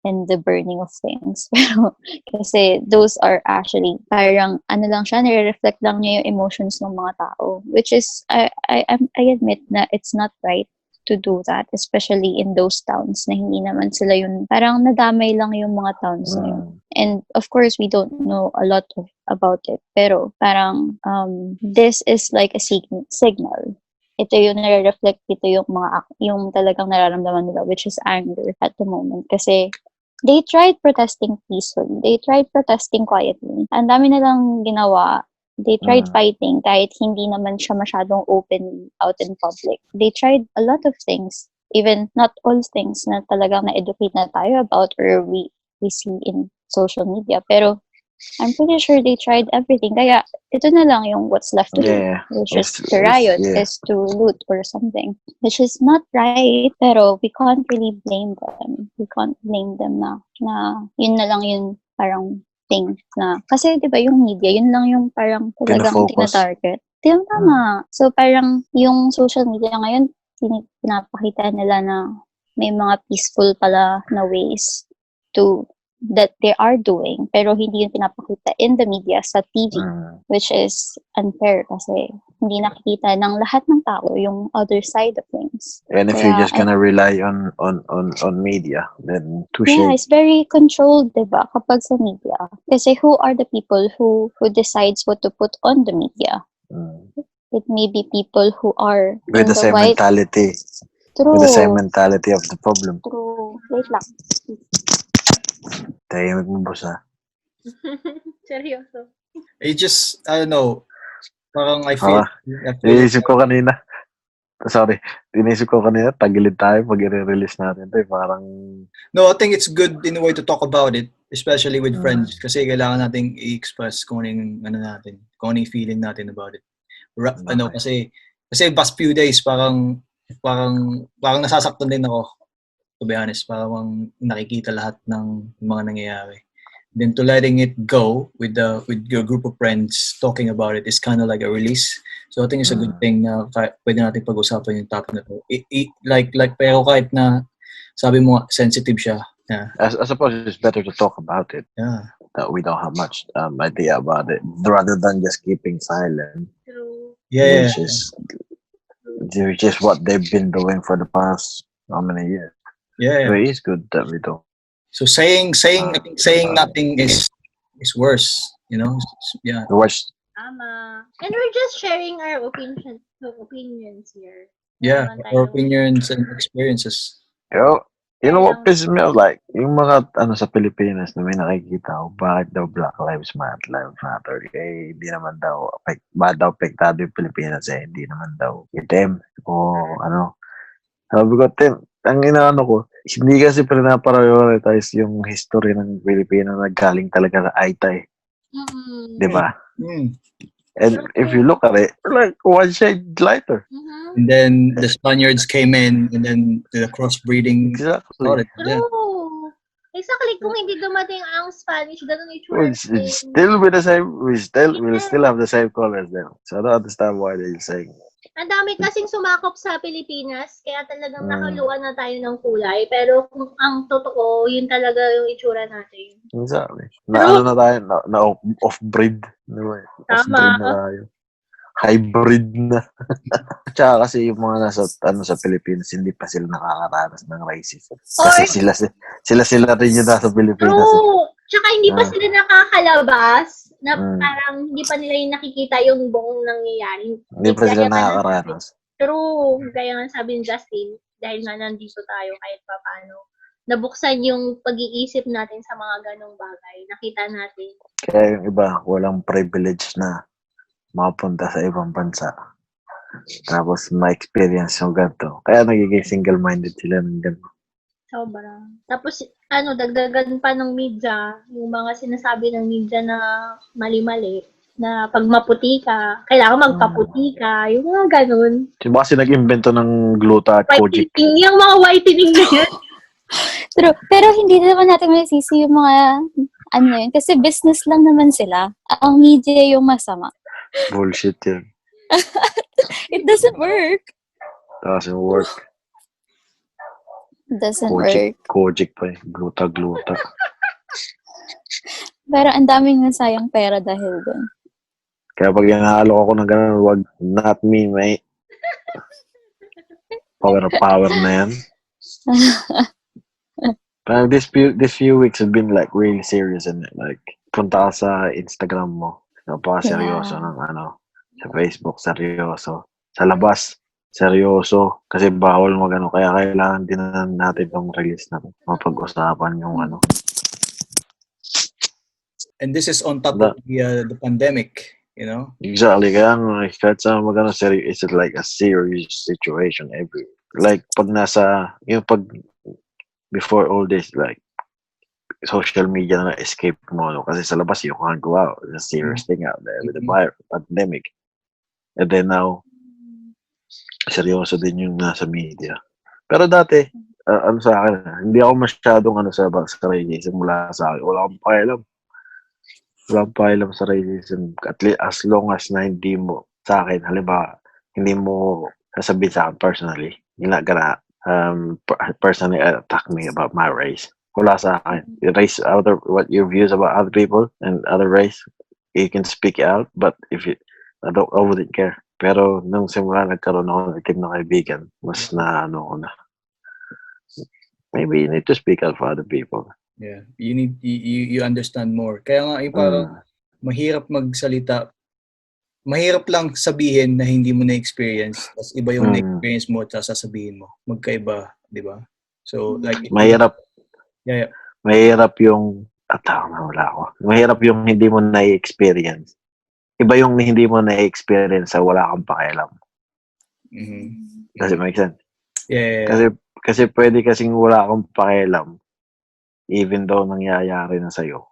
S2: and the burning of things. Pero kasi those are actually parang ano lang siya, nire-reflect lang niya yung emotions ng mga tao, which is I admit na it's not right to do that, especially in those towns na hindi naman sila yun, parang nadamay lang yung mga towns na yun. And of course, we don't know a lot about it, pero parang this is like a signal. Ito yung nare-reflect dito yung talagang nararamdaman nila, which is anger at the moment. Kasi they tried protesting peacefully. They tried protesting quietly. Ang dami nilang ginawa. They tried fighting kahit hindi naman siya masyadong open out in public. They tried a lot of things. Even not all things na talagang na-educate na tayo about or we see in social media. Pero I'm pretty sure they tried everything. Kaya ito na lang yung what's left to do. Which is to riot, is to loot or something. Which is not right, pero we can't really blame them. We can't blame them na yun na lang yung parang thing na. Kasi di ba yung media, yun lang yung parang talagang tina-target. Tama. So parang yung social media ngayon, pinapakita nila na may mga peaceful pala na ways that they are doing, pero hindi yun pinapakita in the media sa TV, which is unfair kasi hindi nakikita ng lahat ng tao yung other side of things.
S6: And if you're just gonna rely on media, then
S2: yeah, it's very controlled, diba, kapag sa media. Kasi who are the people who decides what to put on the media? It may be people who are
S6: with the same mentality.
S2: True.
S6: With the same mentality of the problem.
S2: True. Wait lang.
S6: Tahimik mo, boss, ha?
S4: Seryoso.
S5: I don't know. Parang I feel...
S6: Inisip ko kanina. Sorry. Inisip ko kanina, tagilid tayo pag i-release natin ito. Parang...
S5: No, I think it's good in a way to talk about it, especially with friends. Kasi kailangan nating i-express kung anong natin, kung anong feeling natin about it. Kasi past few days, parang nasasaktan din ako. To be honest, parang nakikita lahat ng mga nangyayari. Then to letting it go with your group of friends talking about it is kind of like a release. So I think it's a good thing na pwede natin pag-usapan yung topic na to. Like pero kahit na sabi mo sensitive siya. Yeah.
S6: I suppose it's better to talk about it.
S5: Yeah.
S6: That we don't have much idea about it, rather than just keeping silent.
S5: Yeah.
S6: Which is what they've been doing for the past how many years.
S5: Yeah.
S6: So it is good that we don't.
S5: So saying nothing is worse, you know? Yeah.
S6: Worse.
S4: And we're just sharing our opinions here.
S5: Yeah, our opinions and experiences.
S6: You know what pisses me off? Like, yung mga sa Pilipinas na may nakikita ko, bakit daw Black Lives Matter? Hindi naman daw, bakit daw apektado yung Pilipinas hindi naman daw itim o ano. Sabi ko, Tim, ang inaano ko, hindi kasi pinaprioritize yung history ng Pilipino na galing talaga na Aita eh. Di ba? And if you look at it, like one shade lighter.
S5: And then the Spaniards came in, and then the crossbreeding
S6: Exactly.
S5: started. Yeah.
S4: True. Exactly, kung hindi dumating ang Spanish, ganun yung
S6: We'll still be the same. We'll still have the same colors then. So I don't understand why they're saying.
S4: Ang dami kasing sumakop sa Pilipinas, kaya talagang nakaluan na tayo ng kulay. Pero kung ang totoo, yun talaga yung itsura natin.
S6: Exactly. Ano na tayo? Na off-breed. Diba? Off-breed na tayo. Hybrid na. Tsaka kasi yung mga nasa sa Pilipinas, hindi pa sila nakakaranas ng racism. Kasi sila rin yung nasa Pilipinas.
S4: True! Tsaka hindi pa sila nakakalabas na parang hindi pa nila yung nakikita yung buong nangyayari.
S6: Hindi pa sila nakakaranas.
S4: True. Kaya nga sabi ni Justin, dahil nga nandito tayo kahit pa paano, nabuksan yung pag-iisip natin sa mga ganong bagay. Nakita natin.
S6: Kaya yung iba, walang privilege na mapunta sa ibang bansa. Tapos ma-experience yung ganito. Kaya nagiging single-minded sila ng ganito.
S4: Sobra. Tapos, dagdagan pa ng media, yung mga sinasabi ng media na mali-mali, na pag maputi ka, kailangan magpaputi ka, yung mga ganun.
S6: Diba kasi nag-invento ng gluta at kojic?
S4: Yung mga whitening na yun.
S2: True. Pero hindi naman natin masisi yung mga, yun, kasi business lang naman sila. Ang media yung masama.
S6: Bullshit yun.
S2: It doesn't work.
S6: Doesn't work.
S2: Doesn't work.
S6: Kojic pa eh. Gluta.
S2: Pero ang daming nasayang pera dahil dun.
S6: Kaya pag inahalo ako ng gano'n, wag, not me, mate. Power na yan. Pero this few weeks have been like really serious and like punta ka sa Instagram mo. Seryoso ng sa Facebook, seryoso. Sa labas, seryoso. Kasi bawal magano. Kaya kailangan din natin itong release na mapag-usapan yung
S5: And this is on top of the pandemic, you know?
S6: Exactly. Kaya kahit sa magano, it's like a serious situation like pag before all this, like social media na escape mo, kasi sa labas you can't go out. It's a serious thing out there with the virus, pandemic. And then now, seryoso din yung nasa media. Pero dati, sa akin, hindi ako masyadong sa racism mula sa akin. Wala akong pakialam sa racism. At least, as long as na hindi mo, sa akin, halimbawa, hindi mo sasabihin sa akin personally, you're not gonna personally attack me about my race. Wala sa akin. What your views about other people and other race, you can speak out, but I wouldn't care. Pero nung simula nagkaroon ako ng itim na kaibigan, mas maybe you need to speak out for other people.
S5: Yeah, you understand more. Kaya nga parang mahirap magsalita. Mahirap lang sabihin na hindi mo na-experience, tapos iba yung na-experience mo at sasabihin mo. Magkaiba, di ba? So like
S6: mahirap.
S5: Yeah.
S6: Mahirap yung mahirap yung hindi mo na-experience. Iba yung hindi mo na-experience sa wala kang pakialam. Does it make sense?
S5: Yeah.
S6: Kasi pwede kasing wala kang pakialam even though nangyayari na sa'yo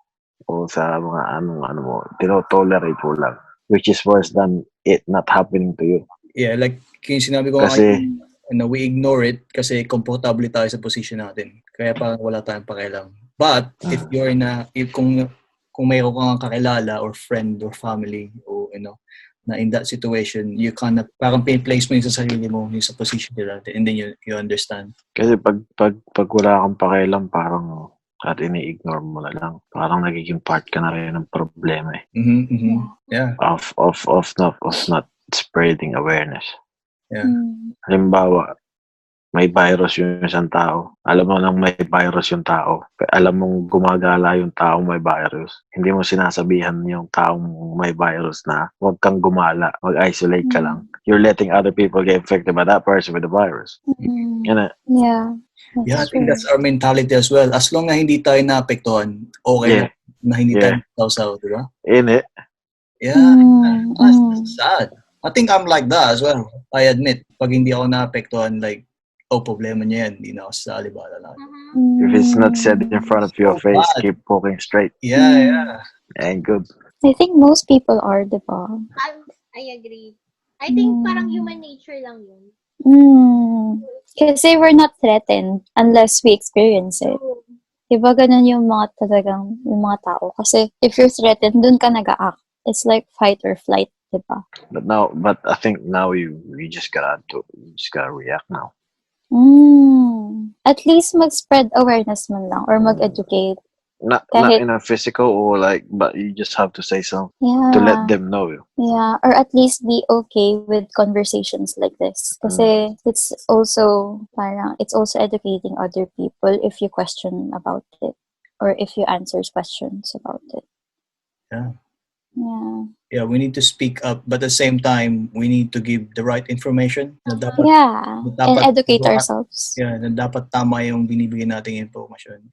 S6: o sa mga mo, tino-tolerate mo lang, which is worse than it not happening to you.
S5: Yeah, like yung sinabi ko
S6: kasi
S5: we ignore it kasi komportable tayo sa position natin. Kaya parang wala tayong pakialam. But if you're kung mayroon kang kakilala or friend or family o na in that situation, you cannot, parang pin-place mo yung sa sarili mo, yung sa position nila, and then you understand.
S6: Kasi pag wala kang pakialam, parang at ini-ignore mo na lang. Parang nagiging part ka na rin ng problema eh.
S5: Yeah.
S6: Of not spreading awareness.
S5: Yeah.
S6: Halimbawa, may virus yung isang tao. Alam mo nang may virus yung tao. Alam mong gumagala yung taong may virus. Hindi mo sinasabihan yung taong may virus na huwag kang gumala, mag-isolate ka lang. You're letting other people get infected by that person with the virus. Yan
S2: Yeah.
S5: I think that's our mentality as well. As long na hindi tayo naapektuhan, okay na hindi tayo sausaw, di ba?
S6: In it.
S5: Yeah. That's sad. I think I'm like that as well. I admit, pag hindi ako naapektuhan, like, problema niya yan, hindi na ako sasali, bahala na.
S6: If it's not said in front of your
S5: So
S6: face,
S5: bad.
S6: keep walking straight.
S5: Yeah.
S6: Ain't good.
S2: I think most people are, di ba?
S4: I agree. I think parang human nature lang yun.
S2: Kasi we're not threatened unless we experience it. Diba ganun yung mga talagang, yung mga tao. Kasi if you're threatened, dun ka nag-a-act. It's like fight or flight, diba?
S6: But I think now you just gotta react now.
S2: At least mag-spread awareness man lang or mag-educate.
S6: Not in a physical or like, but you just have to say something to let them know.
S2: Yeah, or at least be okay with conversations like this. Kasi it's also educating other people if you question about it or if you answer questions about it.
S5: Yeah, we need to speak up, but at the same time, we need to give the right information. Na dapat,
S2: and educate ourselves.
S5: Yeah, na dapat tama yung binibigyan nating information.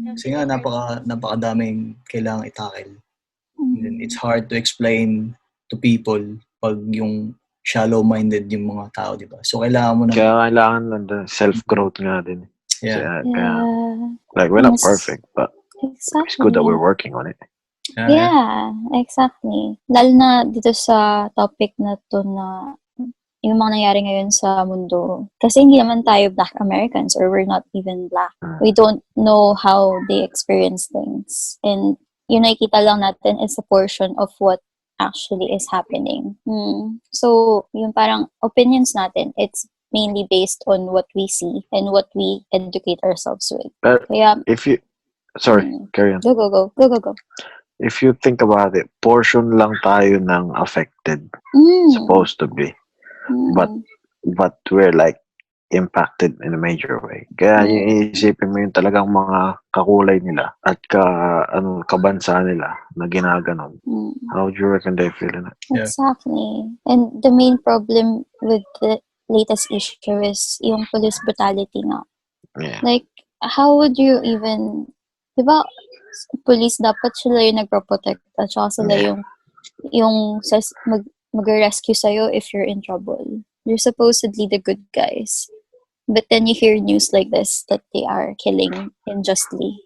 S5: Kasi nga, napakadaming kailangang i-tackle. And then it's hard to explain to people pag yung shallow-minded yung mga tao, di ba? So, kailangan mo na...
S6: Kailangan ng self-growth nga din.
S5: Yeah.
S6: Like, we're not perfect, but it's good that we're working on it.
S2: Yeah, exactly. Lalo na dito sa topic na to na yung mga nangyari ngayon sa mundo. Kasi hindi naman tayo Black Americans or we're not even Black. We don't know how they experience things. And yung nakikita lang natin is a portion of what actually is happening. So, yung parang opinions natin, it's mainly based on what we see and what we educate ourselves with. Kaya,
S6: if you... Sorry, carry on.
S2: Go.
S6: If you think about it, portion lang tayo ng affected, supposed to be. But we're like impacted in a major way. Kaya iisipin mo yung talagang mga kakulay nila at kabansa nila na ginaganon. How do you reckon they feel in it?
S2: Exactly. And the main problem with the latest issue is yung police brutality nga.
S6: Yeah.
S2: Like, how would you even, diba, police dapat sila yung nagpo-protect at saka sila yung mag-rescue sa'yo if you're in trouble. They're supposedly the good guys. But then you hear news like this that they are killing unjustly.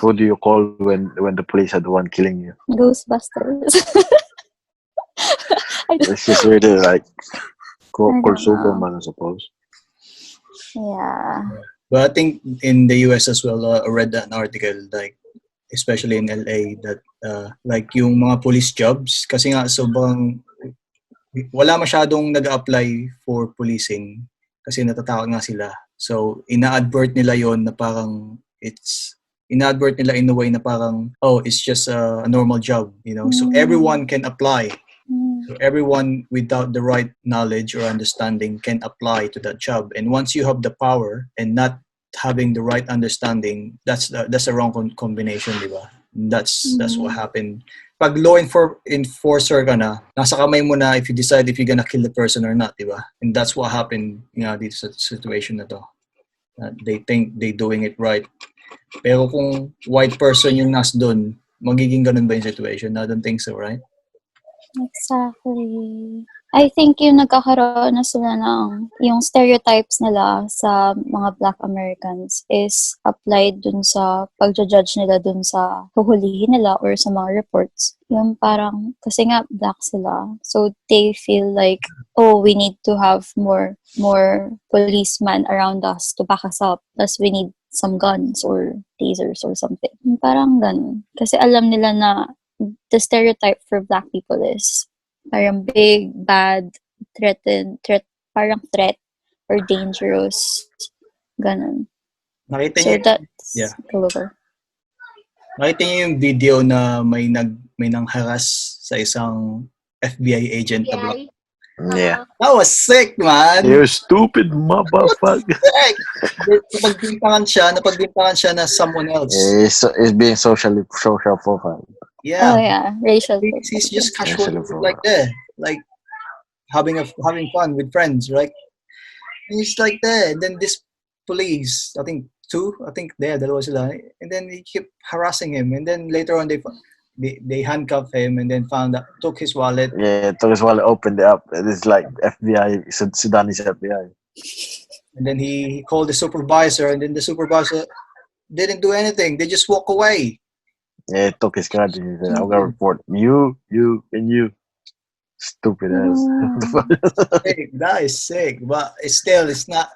S6: Who do you call when the police are the one killing you?
S2: Ghostbusters.
S6: It's just really like call Superman, I suppose.
S2: Yeah.
S5: But I think in the US as well, I read an article, like, especially in LA, that like yung mga police jobs, kasi nga sobrang wala masyadong nag-apply for policing kasi natatakot nga sila. So, ina-advert nila yon na parang ina-advert nila in a way na parang, it's just a normal job, you know? So, everyone can apply. So everyone without the right knowledge or understanding can apply to that job. And once you have the power and not having the right understanding, that's the wrong combination, di ba? That's what happened. Pag law enforcer ka na, nasa kamay mo na if you decide if you're gonna kill the person or not, di ba? And that's what happened dito sa situation na to. They think they doing it right. Pero kung white person yung nas doon, magiging ganun ba yung situation? I don't think so, right?
S2: Exactly. I think yung nagkakaroon na sila ng yung stereotypes nila sa mga Black Americans is applied dun sa pagja-judge nila dun sa huhulihin nila or sa mga reports. Yung parang, kasi nga Black sila. So they feel like, we need to have more policemen around us to back us up. Plus we need some guns or tasers or something. Parang ganun. Kasi alam nila na the stereotype for Black people is parang big, bad, parang threat or dangerous. Ganun.
S5: Nakita niyo yung video na may nang-harass sa isang FBI agent na Black?
S6: Yeah.
S5: That was sick, man!
S6: You stupid motherfucker!
S5: Napagbintangan siya na someone else.
S6: It's being social profile.
S5: Yeah.
S2: Oh yeah, racial.
S5: He's just casual like that, like having fun with friends, right? And he's like that, and then this police, I think dalawa sila, and then they keep harassing him, and then later on they handcuff him, and then took his wallet.
S6: Yeah, took his wallet, opened it up, and it's like FBI, Sudanese FBI.
S5: And then he called the supervisor, and then the supervisor didn't do anything. They just walk away.
S6: Yeah, he took his card and he said, I'm gonna report you, and you. Stupid ass.
S5: Sick. That is sick. But it's still, it's not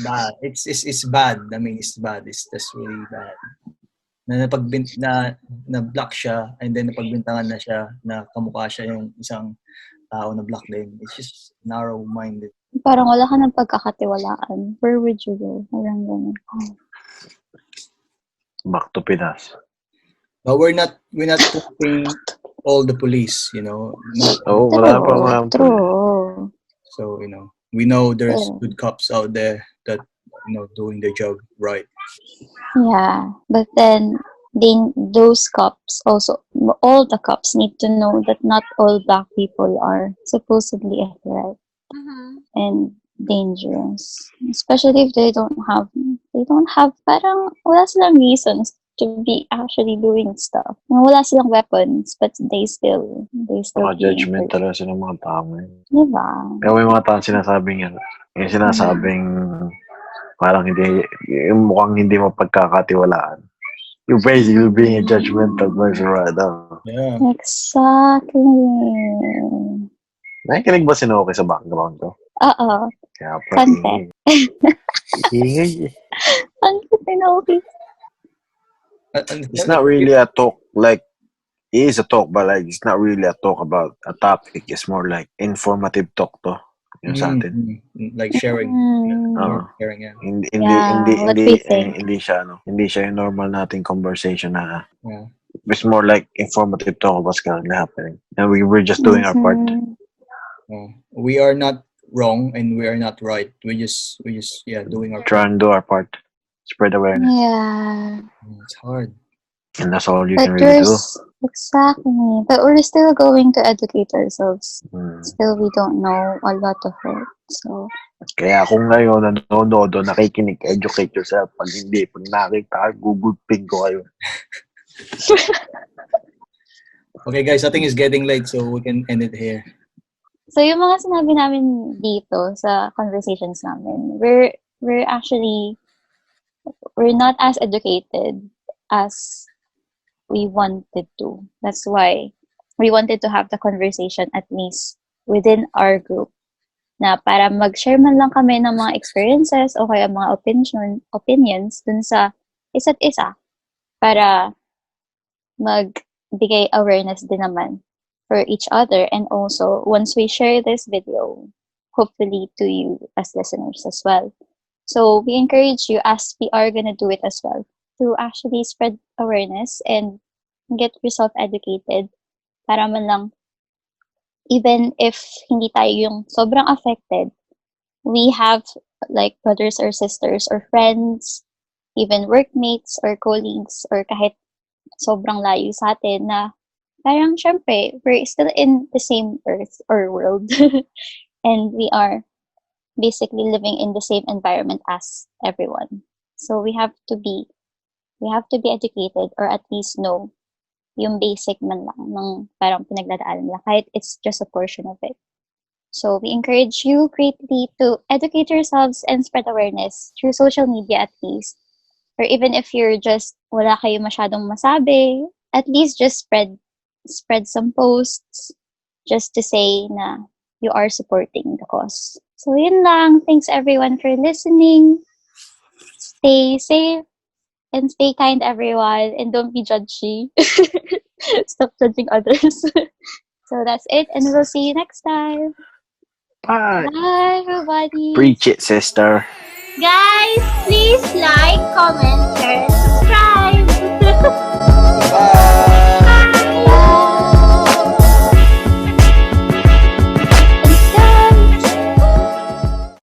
S5: bad. It's bad. I mean, it's bad. It's just really bad. Na block siya, and then napagbintangan na siya na kamukha siya yung isang tao na block din. It's just narrow-minded.
S2: Parang wala ka ng pagkakatiwalaan. Where would you go? Parang ganun.
S6: Back to Pinas.
S5: But we're not talking all the police, you know.
S6: Oh, wala pa mga
S2: True.
S5: So, you know, we know there's good cops out there that, you know, doing their job right.
S2: Yeah, but then those cops also, all the cops need to know that not all black people are supposedly a threat and dangerous, especially if they don't have parang wala silang reasons to be actually doing stuff. Wala silang weapons, but they still
S6: judgmental sila ng mga tao.
S2: Diba?
S6: Kaya may mga tao sinasabing yan. Yung sinasabing parang yung mukhang hindi mo pagkakatiwalaan. You're basically being a judgmental person right now.
S5: Yeah.
S2: Exactly.
S6: Nakikinig ba si Noki sa background ko?
S2: Oo.
S6: Kaya pa
S2: Content.
S6: ingay.
S2: Content.
S6: It's not really a talk, like, it is a talk, but like, it's not really a talk about a topic. It's more like informative talk to. Yung sa atin.
S5: Like sharing. Sharing, yeah.
S6: Hindi siya yung normal nating conversation na.
S5: Yeah.
S6: It's more like informative talk of what's currently happening. And we're just doing our part.
S5: We are not wrong and we are not right. We just doing our part.
S6: Try and do our part. Spread awareness.
S2: Yeah.
S5: It's hard.
S6: And that's all you can really do.
S2: Exactly. But we're still going to educate ourselves. Still, we don't know a lot of it. So.
S6: Kaya kung ngayon nanonood o nakikinig, educate yourself. Pag hindi, pag nakita, Google ping ko kayo.
S5: Okay guys, I think it's getting late so we can end it here.
S2: So yung mga sinabi namin dito sa conversations namin, we're not as educated as we wanted to. That's why we wanted to have the conversation at least within our group na para mag-share man lang kami ng mga experiences o kaya mga opinions dun sa isa't isa para magbigay awareness din naman for each other, and also once we share this video, hopefully to you as listeners as well. So we encourage you, as we are gonna do it as well, to actually spread awareness and get yourself educated para man lang, even if hindi tayo yung sobrang affected, we have like brothers or sisters or friends, even workmates or colleagues or kahit sobrang layo sa atin na parang syempre, we're still in the same earth or world and we are basically living in the same environment as everyone. So we have to be educated or at least know yung basic man lang ng parang pinagdadaanan nila, kahit it's just a portion of it. So we encourage you greatly to educate yourselves and spread awareness through social media at least. Or even if you're just wala kayo masyadong masabi, at least just spread some posts just to say na you are supporting the cause. So yun lang. Thanks everyone for listening. Stay safe and stay kind, everyone, and don't be judgy. Stop judging others. So that's it, and we'll see you next time.
S6: Bye.
S2: Bye, everybody.
S6: Preach it, sister.
S4: Guys, please like, comment, share, and subscribe.